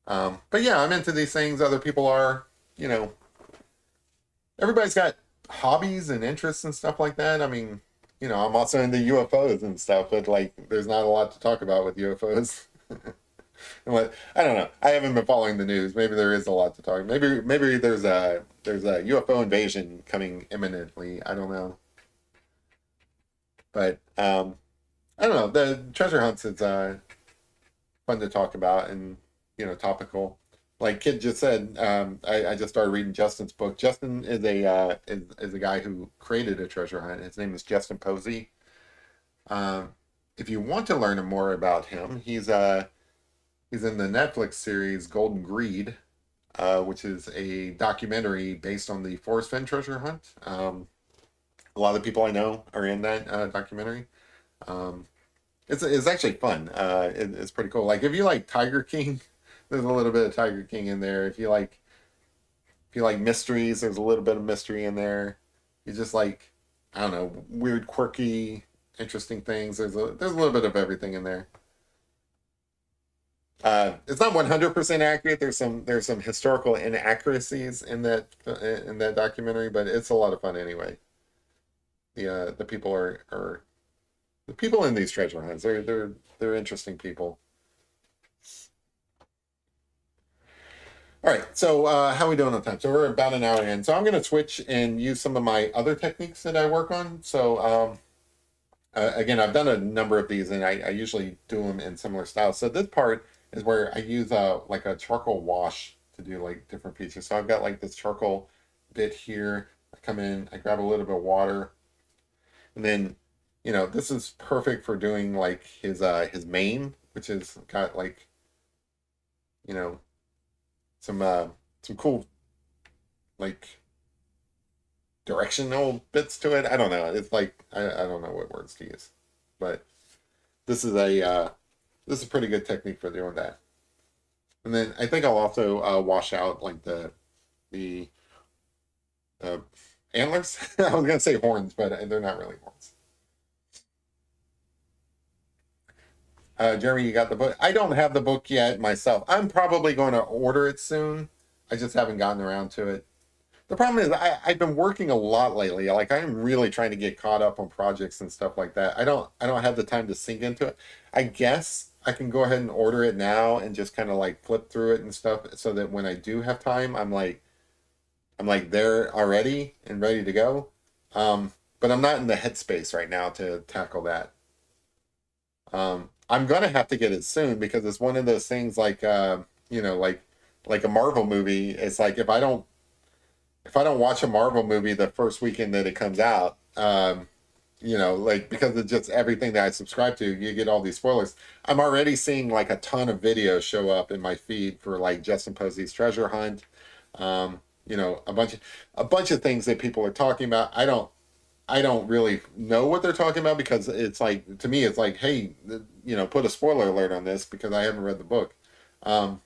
But yeah, I'm into these things. Other people are, you know, everybody's got hobbies and interests and stuff like that. I mean, I'm also into UFOs and stuff, but like, there's not a lot to talk about with UFOs. I don't know. I haven't been following the news. Maybe there is a lot to talk. Maybe there's a UFO invasion coming imminently. I don't know. But I don't know. The treasure hunts is fun to talk about and topical. Like Kid just said, I just started reading Justin's book. Justin is a guy who created a treasure hunt. His name is Justin Posey. If you want to learn more about him, he's in the Netflix series Golden Greed, which is a documentary based on the Forrest Fenn treasure hunt. A lot of the people I know are in that documentary. Um, it's actually fun. It's pretty cool. Like if you like Tiger King, there's a little bit of Tiger King in there. If you like mysteries, there's a little bit of mystery in there. You just like, I don't know, weird, quirky, interesting things. There's a little bit of everything in there. It's not 100% accurate. There's some historical inaccuracies in that documentary, but it's a lot of fun anyway. The people are the people in these treasure hunts. They're interesting people. All right, so how are we doing on time? So we're about an hour in. So I'm going to switch and use some of my other techniques that I work on. So again, I've done a number of these, and I usually do them in similar styles. So this part is where I use like a charcoal wash to do like different pieces. So I've got like this charcoal bit here. I come in, I grab a little bit of water, and then this is perfect for doing like his mane, which has got like you know some cool like directional bits to it. I don't know. It's like I don't know what words to use, but this is a pretty good technique for doing that. And then I think I'll also wash out like the uh, antlers. I was gonna say horns, but they're not really horns. Jeremy, you got the book? I don't have the book yet myself. I'm probably going to order it soon. I just haven't gotten around to it. The problem is I've been working a lot lately. Like I'm really trying to get caught up on projects and stuff like that. I don't have the time to sink into it. I guess I can go ahead and order it now and just kind of like flip through it and stuff so that when I do have time, I'm like there already and ready to go. But I'm not in the headspace right now to tackle that. I'm gonna have to get it soon because it's one of those things like like a Marvel movie. It's like if I don't watch a Marvel movie the first weekend that it comes out, like because of just everything that I subscribe to, you get all these spoilers. I'm already seeing like a ton of videos show up in my feed for like Justin Posey's treasure hunt. A bunch of things that people are talking about. I don't really know what they're talking about because it's like to me it's like, hey, put a spoiler alert on this because I haven't read the book. Um,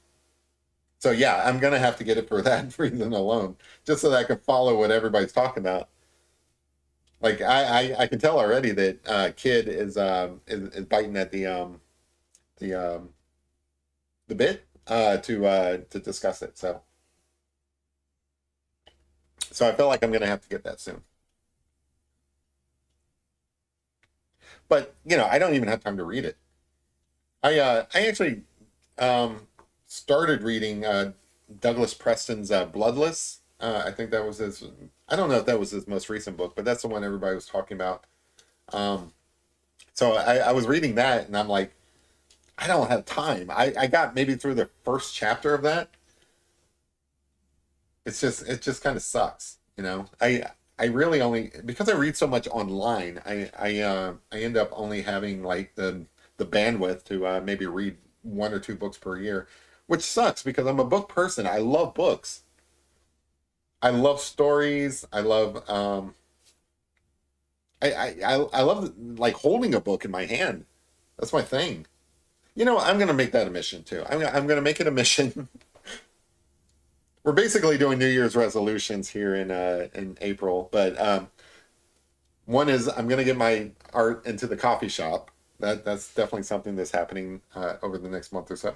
so yeah, I'm gonna have to get it for that reason alone, just so that I can follow what everybody's talking about. Like I can tell already that Kid is biting at the the bit to discuss it. So I feel like I'm gonna have to get that soon. But I don't even have time to read it. I actually started reading Douglas Preston's Bloodless. I think that was his. I don't know if that was his most recent book, but that's the one everybody was talking about. Um, so I was reading that, and I'm like, I don't have time. I got maybe through the first chapter of that. It just kind of sucks, I really only because I read so much online. I end up only having like the bandwidth to maybe read one or two books per year, which sucks because I'm a book person. I love books. I love stories. I love like holding a book in my hand. That's my thing. I'm gonna make that a mission too. I'm gonna make it a mission. We're basically doing New Year's resolutions here in April, but one is I'm gonna get my art into the coffee shop. That's definitely something that's happening over the next month or so.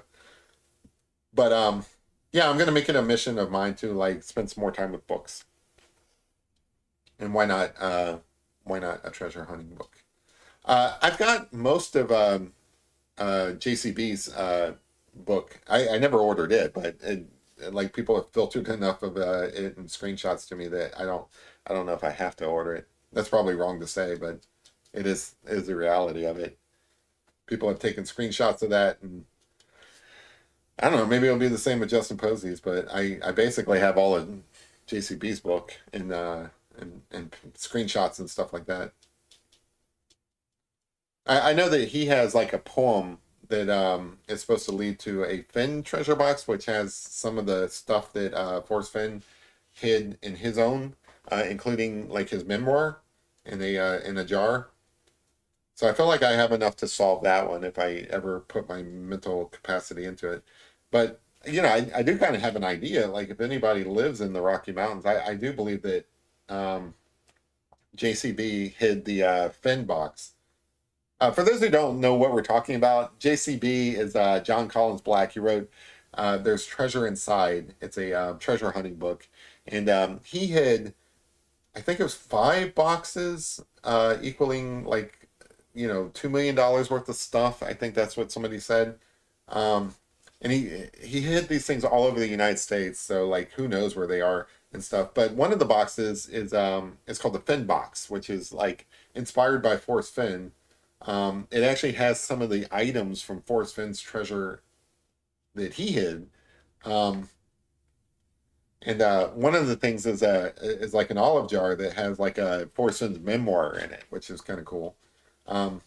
But yeah, I'm gonna make it a mission of mine to like spend some more time with books. And why not a treasure hunting book? I've got most of JCB's book. I never ordered it, but like people have filtered enough of it and screenshots to me that I don't know if I have to order it. That's probably wrong to say, but it is the reality of it. People have taken screenshots of that, and I don't know. Maybe it'll be the same with Justin Posey's, but I basically have all of JCB's book and screenshots and stuff like that. I know that he has like a poem that is supposed to lead to a Finn treasure box, which has some of the stuff that Forrest Finn hid in his own, including like his memoir in a jar. So I feel like I have enough to solve that one if I ever put my mental capacity into it. But I do kind of have an idea. Like if anybody lives in the Rocky Mountains, I do believe that um, JCB hid the Finn box. For those who don't know what we're talking about, JCB is John Collins Black. He wrote "There's Treasure Inside." It's a treasure hunting book, and he had, I think it was 5 boxes, equaling like $2 million worth of stuff. I think that's what somebody said. Um, and he hid these things all over the United States, so like who knows where they are and stuff. But one of the boxes is it's called the Finn box, which is like inspired by Forrest Finn. It actually has some of the items from Forrest Finn's treasure that he hid. Um, and one of the things is like an olive jar that has like a Forrest Finn's memoir in it, which is kind of cool. Um,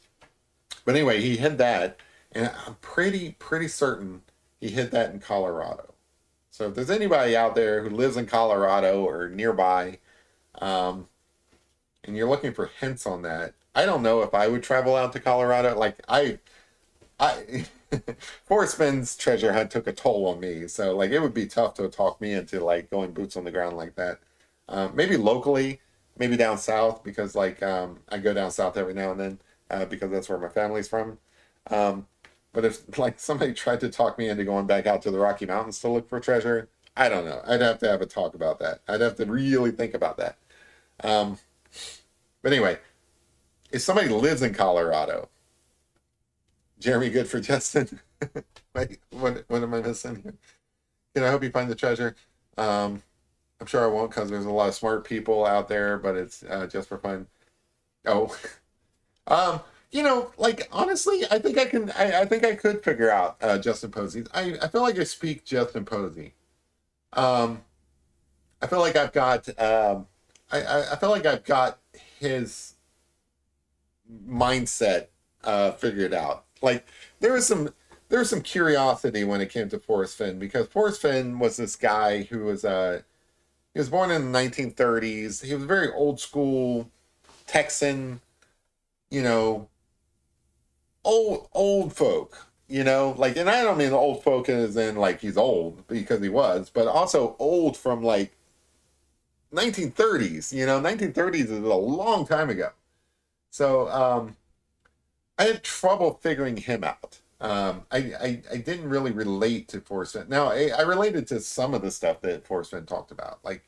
but anyway, he hid that, and I'm pretty certain he hid that in Colorado. So if there's anybody out there who lives in Colorado or nearby, um, and you're looking for hints on that, I don't know if I would travel out to Colorado. Like I Forrest Finn's treasure hunt took a toll on me, so like it would be tough to talk me into like going boots on the ground like that. Maybe locally, maybe down south because like I go down south every now and then because that's where my family's from. Um, but if like somebody tried to talk me into going back out to the Rocky Mountains to look for treasure, I don't know. I'd have to have a talk about that. I'd have to really think about that. Um, but anyway, if somebody lives in Colorado, Jeremy Good for Justin. Wait, what am I missing here? I hope you find the treasure. Um, I'm sure I won't because there's a lot of smart people out there, but it's just for fun. Oh, like honestly, I think I can. I think I could figure out Justin Posey. I feel like I speak Justin Posey. Um, I feel like I've got. I feel like I've got his mindset figured out. Like there was some there was some curiosity when it came to Forrest Finn because Forrest Finn was this guy who was he was born in the 1930s. He was very old school, Texan, you know, old folk, like, and I don't mean old folk as in like he's old because he was, but also old from like 1930s. 1930s is a long time ago. So I had trouble figuring him out. I didn't really relate to Forrest Fenn. Now I related to some of the stuff that Forrest Fenn talked about, like,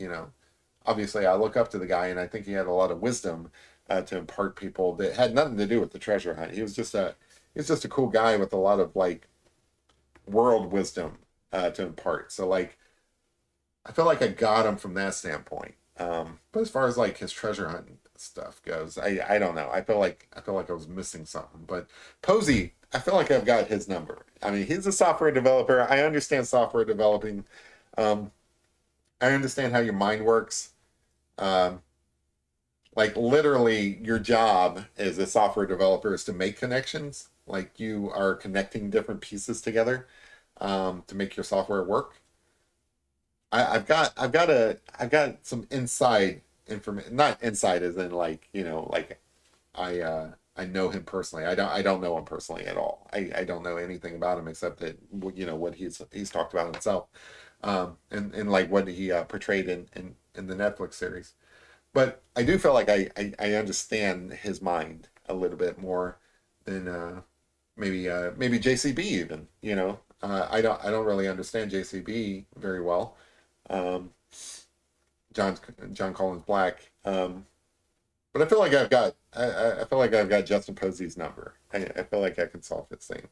obviously I look up to the guy and I think he had a lot of wisdom to impart people that had nothing to do with the treasure hunt. He was just a cool guy with a lot of like world wisdom to impart. So like I feel like I got him from that standpoint. But as far as like his treasure hunt stuff goes, I don't know. I feel like I was missing something. But Posey, I feel like I've got his number. I mean, he's a software developer. I understand software developing. Um, I understand how your mind works. Um, like literally, your job as a software developer is to make connections. Like you are connecting different pieces together to make your software work. I've got some inside information, not inside as in like, like I know him personally. I don't know him personally at all. I don't know anything about him except that what he's talked about himself, and like what he portrayed in the Netflix series. But I do feel like I understand his mind a little bit more than maybe JCB even. I don't really understand JCB very well. Um, John John Collins Black. But I feel like I feel like I've got Justin Posey's number. I feel like I can solve this thing.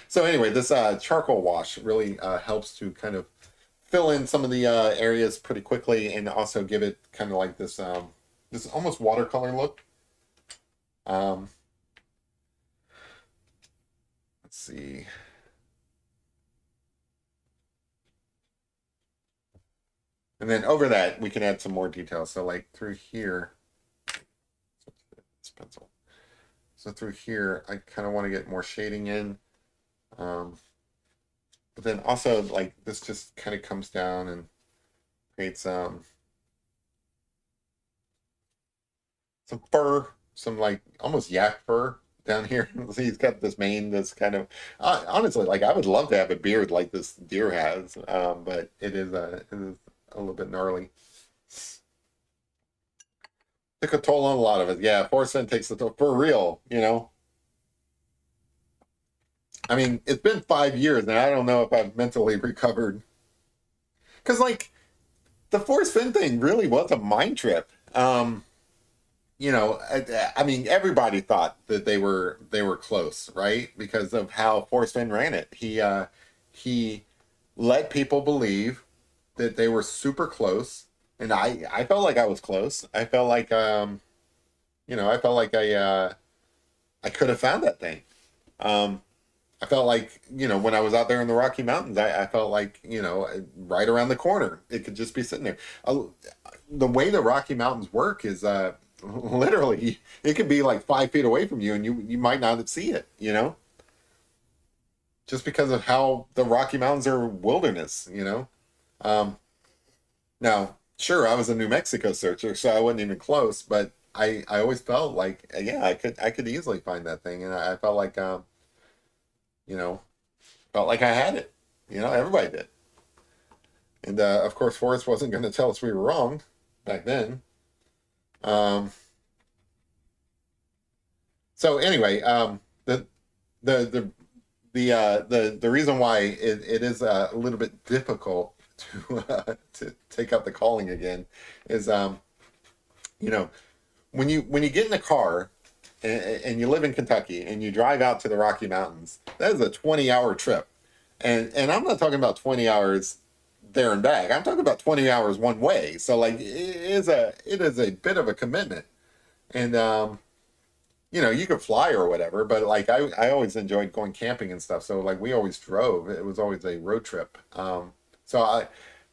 So anyway, this charcoal wash really helps to kind of fill in some of the areas pretty quickly and also give it kind of like this almost watercolor look. Um, let's see. And then over that, we can add some more details. So like through here, this pencil. So through here, I kind of want to get more shading in. Um, but then also like this just kind of comes down and creates some fur, some like almost yak fur down here. So he's got this mane that's kind of honestly like I would love to have a beard like this deer has, but it is a little bit gnarly. Took a toll on a lot of it. Yeah, Forrest Fenn takes the toll for real. I mean, it's been 5 years and I don't know if I've mentally recovered because like the Forrest Fenn thing really was a mind trip. I mean, everybody thought that they were close, right? Because of how Forrest Fenn ran it. He let people believe that they were super close, and I felt like I was close. I felt like I could have found that thing. Um, I felt like when I was out there in the Rocky Mountains, I felt like right around the corner, it could just be sitting there. Uh, the way the Rocky Mountains work is literally it could be like 5 feet away from you and you might not see it, just because of how the Rocky Mountains are wilderness. um Now sure, I was a New Mexico searcher, so I wasn't even close, but I always felt like yeah, I could easily find that thing, and I felt like you know I had it. Everybody did. And of course Forrest wasn't going to tell us we were wrong back then. um so anyway, the the the the reason why it is a little bit difficult to take up the calling again is you know when you get in the car and you live in Kentucky and you drive out to the Rocky Mountains, that is a 20-hour trip. And I'm not talking about 20 hours there and back. I'm talking about 20 hours one way. So like it is a bit of a commitment. And you could fly or whatever, but like I always enjoyed going camping and stuff. So like we always drove. It was always a road trip. The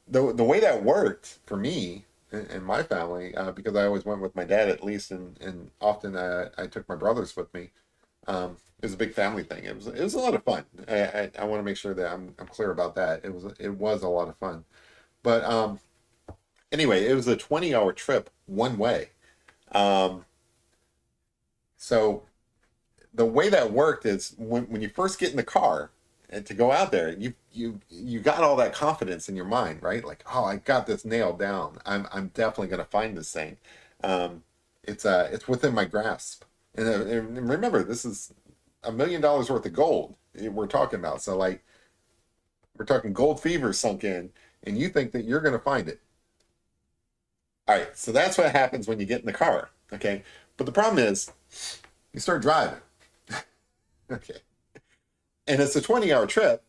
way that worked for me and my family, because I always went with my dad at least, and often I took my brothers with me. It was a big family thing. It was a lot of fun. I want to make sure that I'm clear about that. It was a lot of fun. But Anyway, it was a 20-hour trip one way. Um, so the way that worked is when you first get in the car and to go out there, you got all that confidence in your mind, right? Like, oh, I got this nailed down. I'm definitely going to find this thing. Um, it's within my grasp. And remember, this is $1 million worth of gold we're talking about. So like we're talking gold fever sunk in, and you think that you're going to find it. All right, so that's what happens when you get in the car. Okay, but the problem is you start driving. Okay, and it's a 20-hour trip,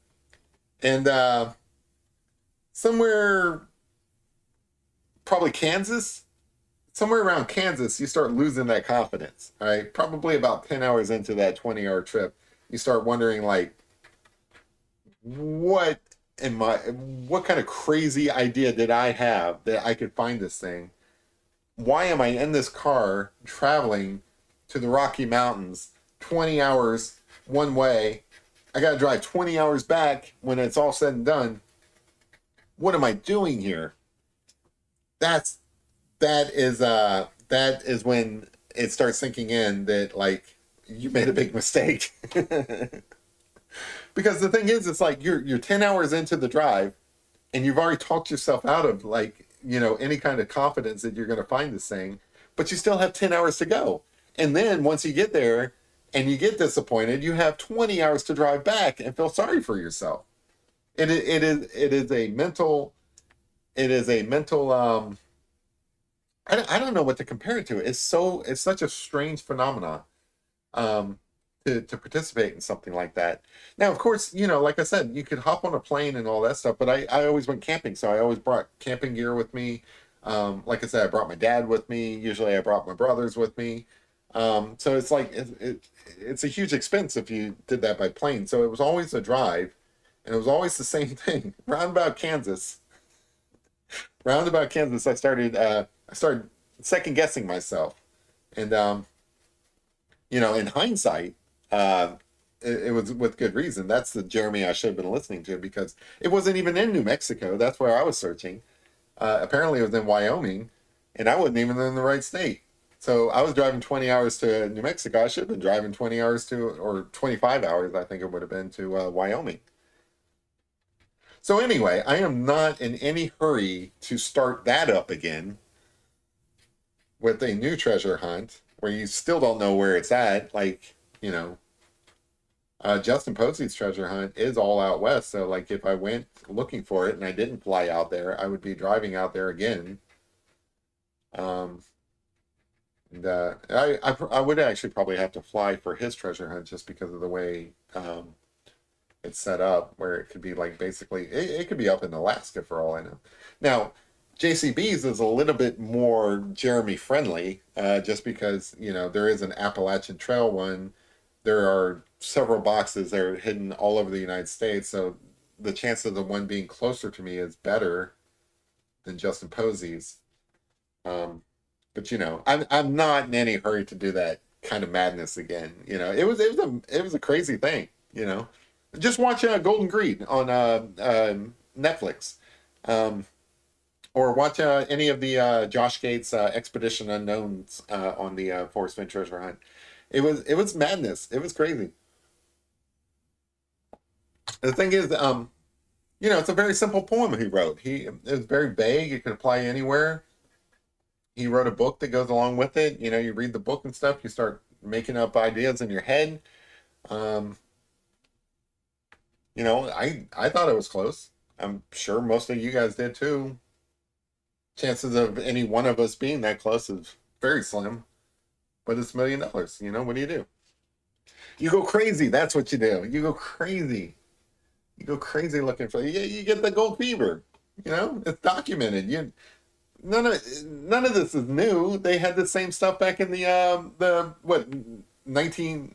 and somewhere probably Kansas, somewhere around Kansas, you start losing that confidence. All right, probably about 10 hours into that 20-hour trip, you start wondering like, what what kind of crazy idea did I have that I could find this thing? Why am I in this car traveling to the Rocky Mountains 20 hours one way? I got to drive 20 hours back when it's all said and done. What am I doing here? That's that is when it starts sinking in that like you made a big mistake. Because the thing is, it's like you're 10 hours into the drive and you've already talked yourself out of like, any kind of confidence that you're going to find this thing, but you still have 10 hours to go. And then once you get there and you get disappointed, you have 20 hours to drive back and feel sorry for yourself. And it is a mental, I don't know what to compare it to. It's such a strange phenomenon. Um, to participate in something like that. Now, of course, like I said, you could hop on a plane and all that stuff, but I always went camping, so I always brought camping gear with me. Like I said, I brought my dad with me. Usually I brought my brothers with me. So it's like, it's a huge expense if you did that by plane. So it was always a drive, and it was always the same thing. Roundabout Kansas, I started second guessing myself. And, in hindsight, uh, it was with good reason. That's the Jeremy I should have been listening to, because it wasn't even in New Mexico. That's where I was searching. Apparently, it was in Wyoming, and I wasn't even in the right state. So I was driving 20 hours to New Mexico. I should have been driving 20 hours or 25 hours, I think it would have been, to Wyoming. So anyway, I am not in any hurry to start that up again with a new treasure hunt where you still don't know where it's at. Like, Justin Posey's treasure hunt is all out west. So, like, if I went looking for it and I didn't fly out there, I would be driving out there again. Um, and I would actually probably have to fly for his treasure hunt just because of the way it's set up, where it could be like basically it could be up in Alaska for all I know. Now, JCB's is a little bit more Jeremy friendly, just because there is an Appalachian Trail one. There are several boxes that are hidden all over the United States, so the chance of the one being closer to me is better than Justin Posey's. Um, but I'm not in any hurry to do that kind of madness again. It was a crazy thing. Just watch Golden Greed on Netflix, um, or watch any of the Josh Gates Expedition Unknowns on the Forrest Fenn Treasure Hunt. It was madness. It was crazy. The thing is, it's a very simple poem he wrote. It was very vague. It could apply anywhere. He wrote a book that goes along with it. You read the book and stuff. You start making up ideas in your head. Um, I thought it was close. I'm sure most of you guys did too. Chances of any one of us being that close is very slim, but it's $1 million. What do you do? You go crazy. That's what you do. You go crazy. You go crazy looking for. You get the gold fever. It's documented. None of this is new. They had the same stuff back in the what 19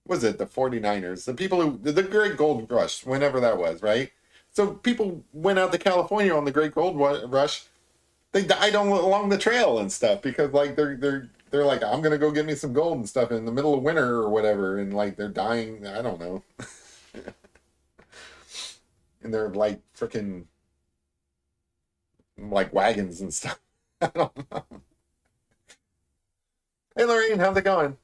was it the 49ers, the people who the Great Gold Rush, whenever that was, right? So people went out to California on the Great Gold Rush. They died along the trail and stuff because like they're like, I'm gonna go get me some gold and stuff in the middle of winter or whatever, and like they're dying. I don't know, and they're like freaking like wagons and stuff. I don't know. Hey Lorraine, how's it going?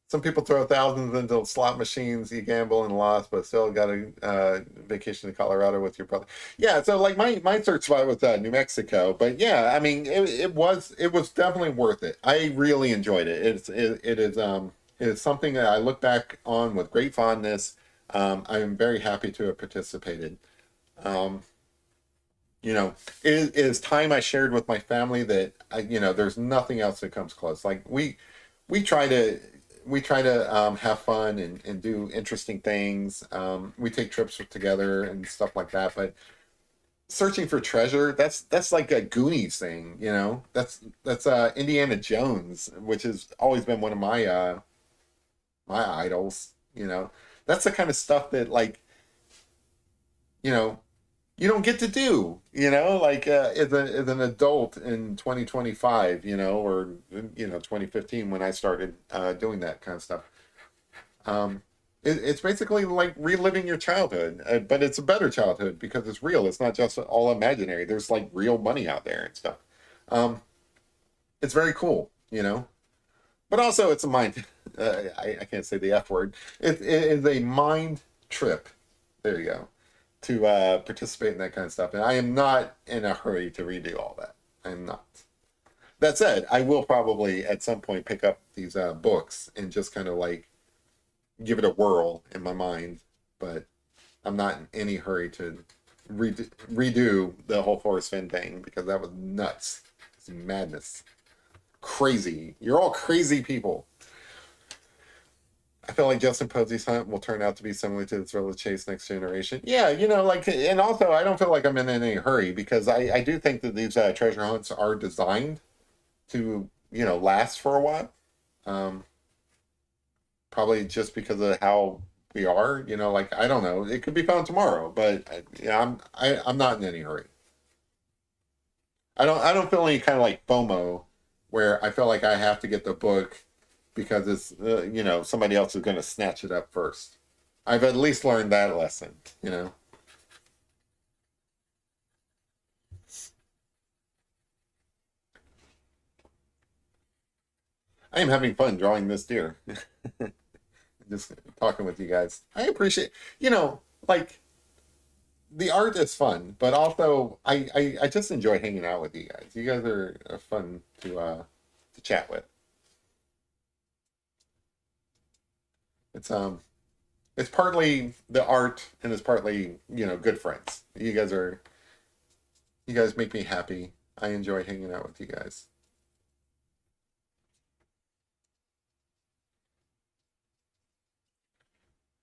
Some people throw thousands into slot machines, you gamble and lost, but still got a vacation to Colorado with your brother. Yeah, so like my search spot was New Mexico, but yeah, I mean it was definitely worth it. I really enjoyed it. It is something that I look back on with great fondness. I'm very happy to have participated. Um, you know, it is time I shared with my family that there's nothing else that comes close. Like we try to we try to have fun and do interesting things. We take trips together and stuff like that. But searching for treasure, that's like a Goonies thing, you know. That's Indiana Jones, which has always been one of my idols. You know, that's the kind of stuff that like you know you don't get to do, like as an adult in 2025, or 2015 when I started doing that kind of stuff. It's basically like reliving your childhood, but it's a better childhood because it's real. It's not just all imaginary. There's like real money out there and stuff. Um, it's very cool, but also it's a mind. I can't say the F word. It is a mind trip. There you go, to participate in that kind of stuff. And I am not in a hurry to redo all that. I'm not. That said, I will probably at some point pick up these books and just kind of like give it a whirl in my mind. But I'm not in any hurry to redo the whole Forrest Finn thing because that was nuts. It's madness. Crazy. You're all crazy people. I feel like Justin Posey's hunt will turn out to be similar to the Thrill of Chase Next Generation. Yeah, like, and also I don't feel like I'm in any hurry because I do think that these treasure hunts are designed to, last for a while. Um, Probably just because of how we are, like, I don't know, it could be found tomorrow, but yeah, I'm not in any hurry. I don't feel any kind of like FOMO where I feel like I have to get the book because it's somebody else is going to snatch it up first. I've at least learned that lesson. I am having fun drawing this deer. Just talking with you guys. I appreciate, like the art is fun, but also I just enjoy hanging out with you guys. You guys are fun to chat with. It's it's partly the art and it's partly, good friends. You guys make me happy. I enjoy hanging out with you guys.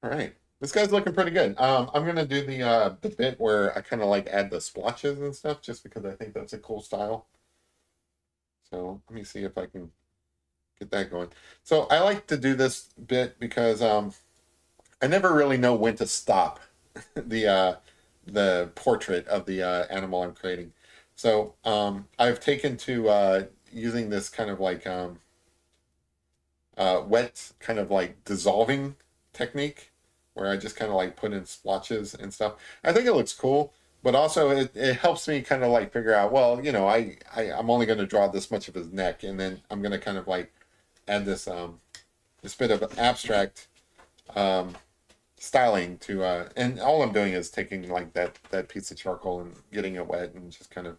All right. This guy's looking pretty good. I'm gonna do the bit where I kind of like add the splotches and stuff just because I think that's a cool style. So let me see if I can get that going. So I like to do this bit because I never really know when to stop the portrait of the animal I'm creating. So I've taken to using this kind of like wet, kind of like dissolving technique, where I just kind of like put in splotches and stuff. I think it looks cool, but also it helps me kind of like figure out, well, I'm only going to draw this much of his neck, and then I'm going to kind of like add this bit of abstract um, styling to and all I'm doing is taking like that piece of charcoal and getting it wet and just kind of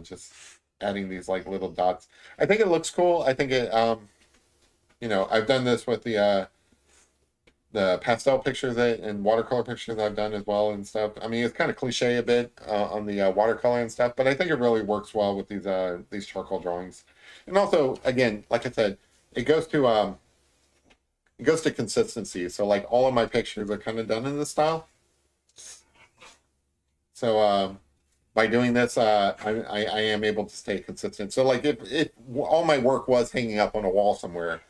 just adding these like little dots. I think it looks cool. I think I've done this with the pastel pictures and watercolor pictures I've done as well and stuff. I mean, it's kind of cliche a bit on the watercolor and stuff, but I think it really works well with these charcoal drawings. And also, again, like I said, it goes to consistency. So like all of my pictures are kind of done in this style. So by doing this, I am able to stay consistent. So like if all my work was hanging up on a wall somewhere,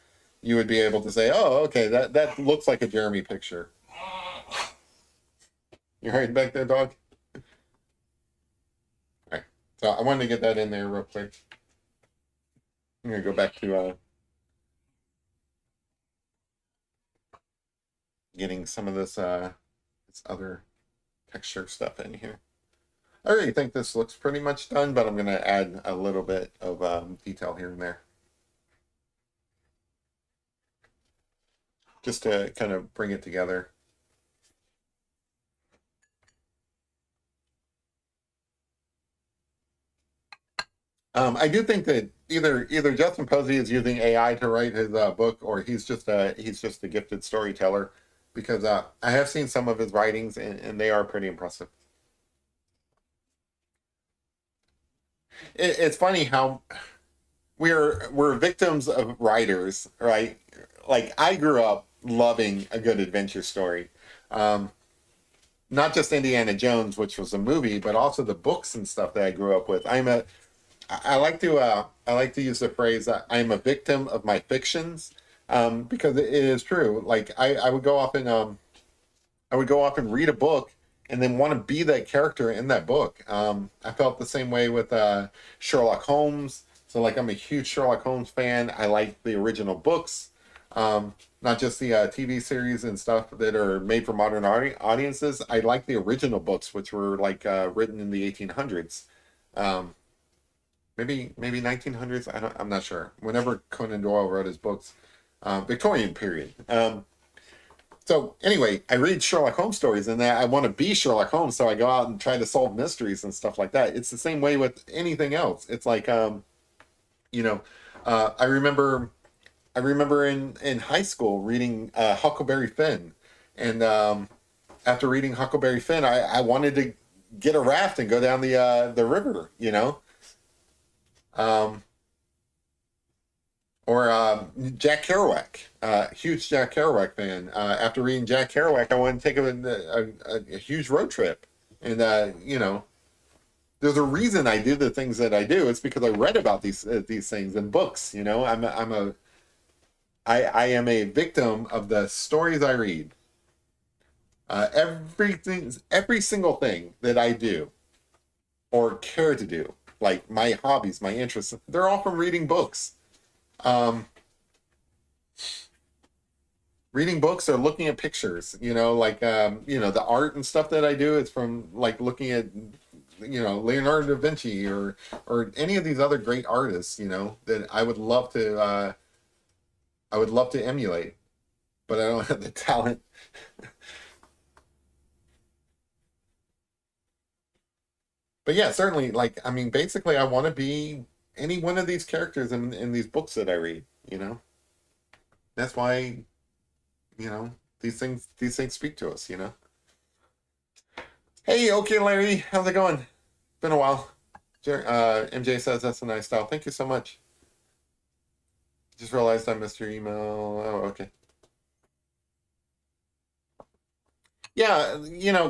you would be able to say, oh, okay, that looks like a Jeremy picture. You're right back there, dog. All right. So I wanted to get that in there real quick. I'm gonna go back to getting some of this other extra stuff in here. I already think this looks pretty much done, but I'm going to add a little bit of detail here and there just to kind of bring it together. I do think that either Justin Posey is using AI to write his book, or he's just a gifted storyteller, because I have seen some of his writings and they are pretty impressive. It's funny how we're victims of writers, right? Like I grew up loving a good adventure story. Um, Not just Indiana Jones, which was a movie, but also the books and stuff that I grew up with. I like to use the phrase that I'm a victim of my fictions, because it is true. Like I would go off and I would go off and read a book and then want to be that character in that book. I felt the same way with Sherlock Holmes. So like I'm a huge Sherlock Holmes fan. I like the original books, not just the TV series and stuff that are made for modern audiences. I like the original books, which were like written in the 1800s. Um, maybe 1900s. I'm not sure. Whenever Conan Doyle wrote his books, Victorian period. So anyway, I read Sherlock Holmes stories, and I want to be Sherlock Holmes, so I go out and try to solve mysteries and stuff like that. It's the same way with anything else. It's like you know, uh, I remember I remember in high school reading Huckleberry Finn, and after reading Huckleberry Finn, I wanted to get a raft and go down the river, um, or Jack Kerouac, huge Jack Kerouac fan. After reading Jack Kerouac, I wanted to take a huge road trip, and there's a reason I do the things that I do. It's because I read about these things in books. I am a victim of the stories I read. Every single thing that I do or care to do, like my hobbies, my interests, they're all from reading books. Um, Reading books or looking at pictures, like the art and stuff that I do is from like looking at Leonardo da Vinci or any of these other great artists, that I would love to emulate, but I don't have the talent. But yeah, certainly, like, I mean, basically I want to be any one of these characters in these books that I read, that's why, these things speak to us. Hey, okay, Larry, how's it going? Been a while. MJ says that's a nice style. Thank you so much. Just realized I missed your email. Oh, okay. Yeah,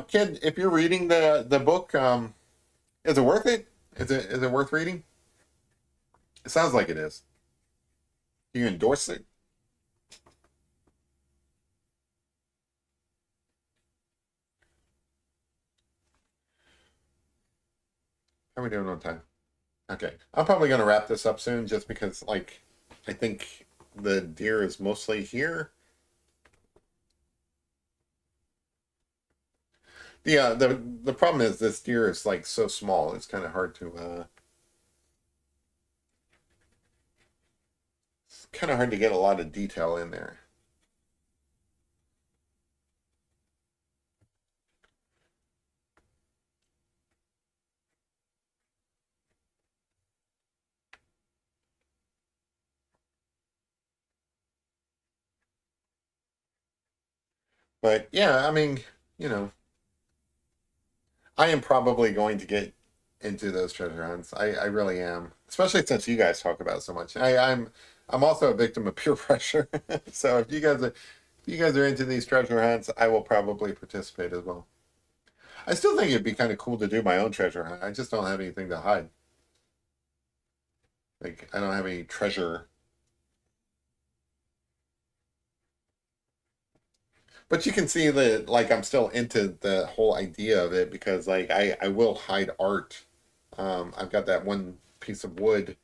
kid, if you're reading the book, is it worth it? Is it worth reading? It sounds like it is. You endorse it? How are we doing on time? Okay, I'm probably gonna wrap this up soon, just because like I think the deer is mostly here. The problem is this deer is like so small. It's kind of hard to get a lot of detail in there. But yeah, I mean, you know, I am probably going to get into those treasure hunts. I really am, especially since you guys talk about it so much. I'm also a victim of peer pressure. So if you guys are into these treasure hunts, I will probably participate as well. I still think it'd be kind of cool to do my own treasure hunt. I just don't have anything to hide. Like I don't have any treasure. But you can see that like I'm still into the whole idea of it, because like I will hide art. I've got that one piece of wood,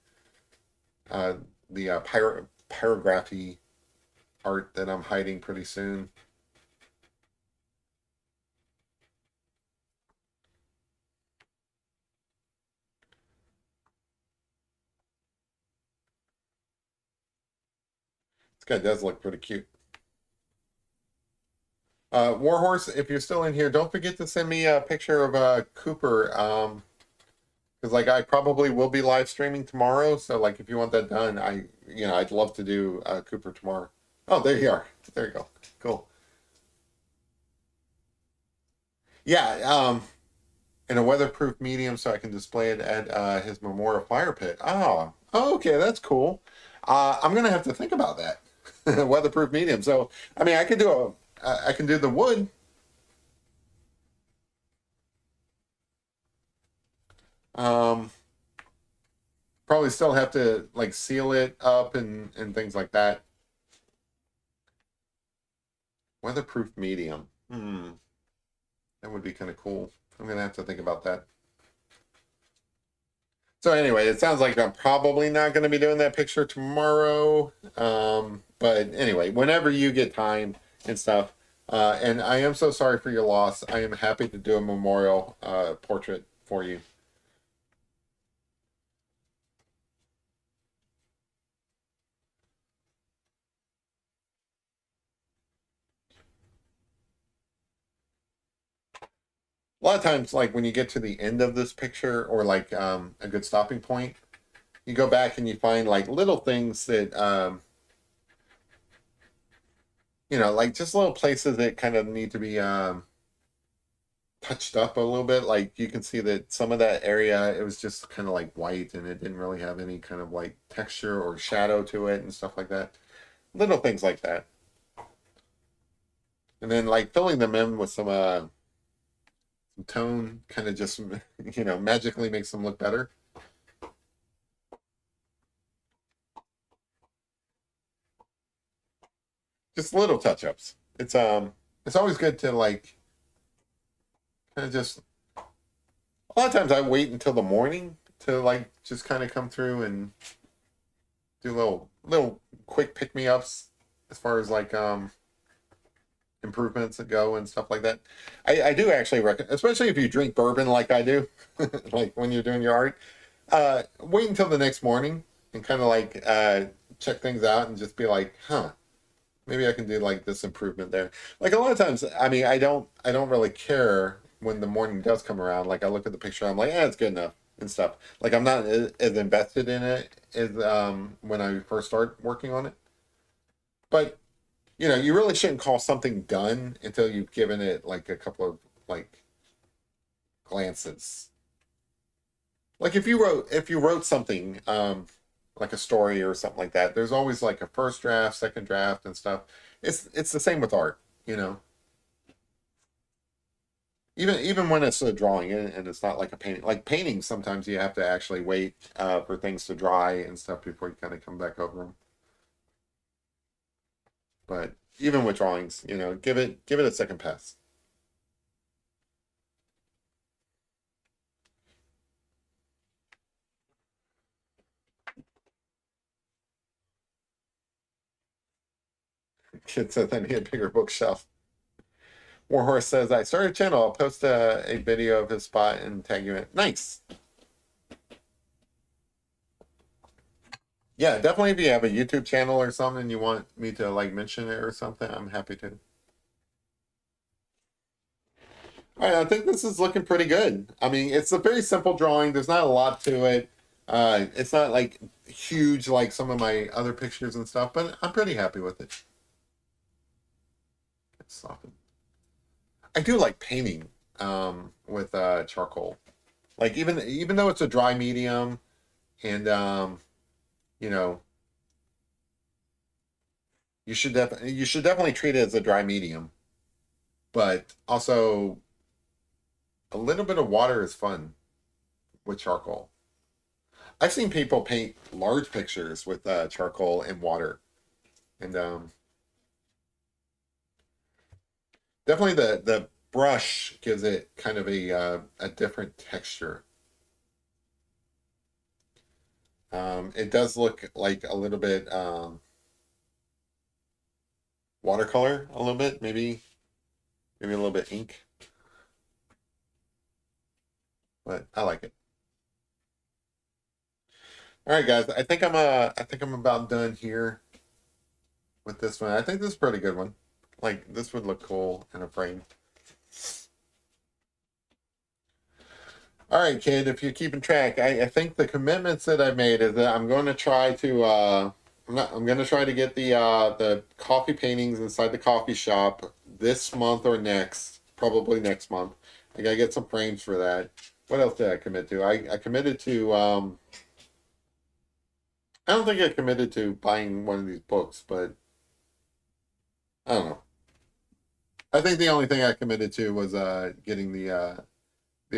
uh, the pyrography art that I'm hiding pretty soon. This guy does look pretty cute. Warhorse, if you're still in here, don't forget to send me a picture of Cooper. Because like I probably will be live streaming tomorrow, so like if you want that done, I'd love to do Cooper tomorrow. Oh, there you are. There you go. Cool. Yeah, in a weatherproof medium, so I can display it at his memorial fire pit. Oh, okay, that's cool. I'm gonna have to think about that. Weatherproof medium. So I mean, I can do the wood. Um, Probably still have to like seal it up and things like that. Weatherproof medium. That would be kind of cool. I'm gonna have to think about that. So anyway, it sounds like I'm probably not going to be doing that picture tomorrow. But anyway, whenever you get time and stuff, and I am so sorry for your loss. I am happy to do a memorial portrait for you. A lot of times, like when you get to the end of this picture or like a good stopping point, you go back and you find like little things that like just little places that kind of need to be touched up a little bit. Like you can see that some of that area, it was just kind of like white and it didn't really have any kind of like texture or shadow to it and stuff like that. Little things like that. And then like filling them in with some tone kind of just magically makes them look better. Just little touch-ups. It's always good to like kind of just a lot of times I wait until the morning to like just kind of come through and do little quick pick me ups as far as like improvements that go and stuff like that. I do actually recommend, especially if you drink bourbon like I do, like when you're doing your art. Wait until the next morning and kind of like check things out and just be like, huh, maybe I can do like this improvement there. Like a lot of times, I mean, I don't really care when the morning does come around. Like I look at the picture, I'm like, it's good enough and stuff. Like I'm not as invested in it as when I first start working on it. But you really shouldn't call something done until you've given it like a couple of like glances. Like if you wrote something like a story or something like that, there's always like a first draft, second draft and stuff. It's the same with art, you know. Even when it's a drawing and it's not like a painting. Like painting, sometimes you have to actually wait for things to dry and stuff before you kind of come back over them. But even with drawings, give it a second pass. Kid said then he had a bigger bookshelf. Warhorse says, I started a channel. I'll post a video of his spot and tag you in. Nice. Yeah, definitely if you have a YouTube channel or something you want me to like mention it or something, I'm happy to. All right, I think this is looking pretty good. I mean, it's a very simple drawing. There's not a lot to it. It's not like huge like some of my other pictures and stuff, but I'm pretty happy with it. It's softened. I do like painting with charcoal. Like even though it's a dry medium and you know, you should definitely treat it as a dry medium, but also a little bit of water is fun with charcoal. I've seen people paint large pictures with charcoal and water, and definitely the brush gives it kind of a different texture. It does look like a little bit watercolor, a little bit, maybe a little bit ink, but I like it. All right, guys, I think I'm about done here. with this one. I think this is a pretty good one. Like this would look cool in a frame. All right, kid, if you're keeping track, I think the commitments that I made is that I'm going to try to I'm going to try to get the coffee paintings inside the coffee shop this month or next, probably next month. I got to get some frames for that. What else did I commit to? I committed to I don't think I committed to buying one of these books, but I don't know. I think the only thing I committed to was getting the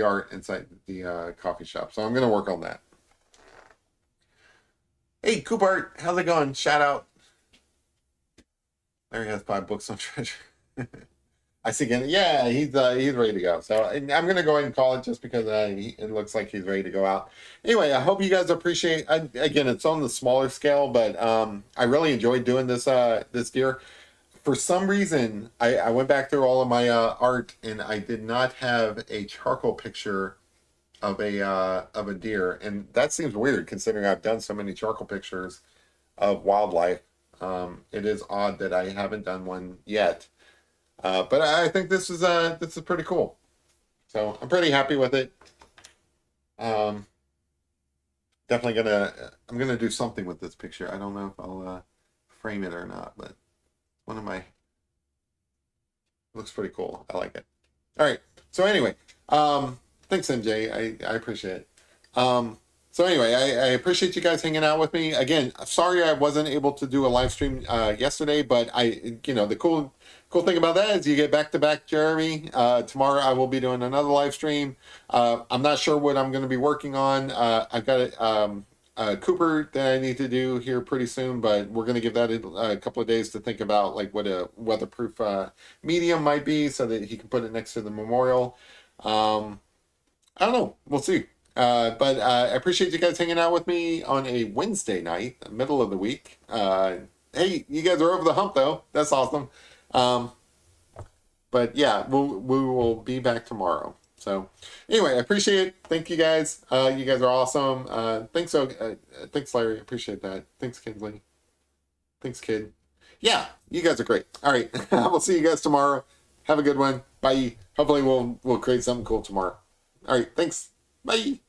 art inside the coffee shop. So I'm gonna work on that. Hey, Coopart, how's it going? Shout out. Larry has 5 books on treasure. I see again. Yeah, he's ready to go. So I'm gonna go ahead and call it just because it looks like he's ready to go out. Anyway, I hope you guys appreciate. Again, it's on the smaller scale, but I really enjoyed doing this deer. For some reason, I went back through all of my art and I did not have a charcoal picture of a deer, and that seems weird considering I've done so many charcoal pictures of wildlife. It is odd that I haven't done one yet, but I think this is pretty cool. So I'm pretty happy with it. Um, Definitely I'm gonna do something with this picture. I don't know if I'll frame it or not, but one of my looks pretty cool. I like it. All right. So anyway, thanks MJ. I appreciate it. So anyway, I appreciate you guys hanging out with me. Again, sorry I wasn't able to do a live stream yesterday, but the cool thing about that is you get back to back Jeremy. Tomorrow I will be doing another live stream. I'm not sure what I'm going to be working on. I've got Cooper that I need to do here pretty soon, but we're going to give that a couple of days to think about like what a weatherproof medium might be so that he can put it next to the memorial. I don't know. We'll see. But I appreciate you guys hanging out with me on a Wednesday night, middle of the week. Hey, you guys are over the hump though. That's awesome. Um, but yeah, we will be back tomorrow. So anyway, I appreciate it. Thank you guys. You guys are awesome. Thanks Larry. Appreciate that. Thanks Kinsley. Thanks kid. Yeah, you guys are great. All right, we'll see you guys tomorrow. Have a good one. Bye. Hopefully we'll create something cool tomorrow. All right, thanks. Bye.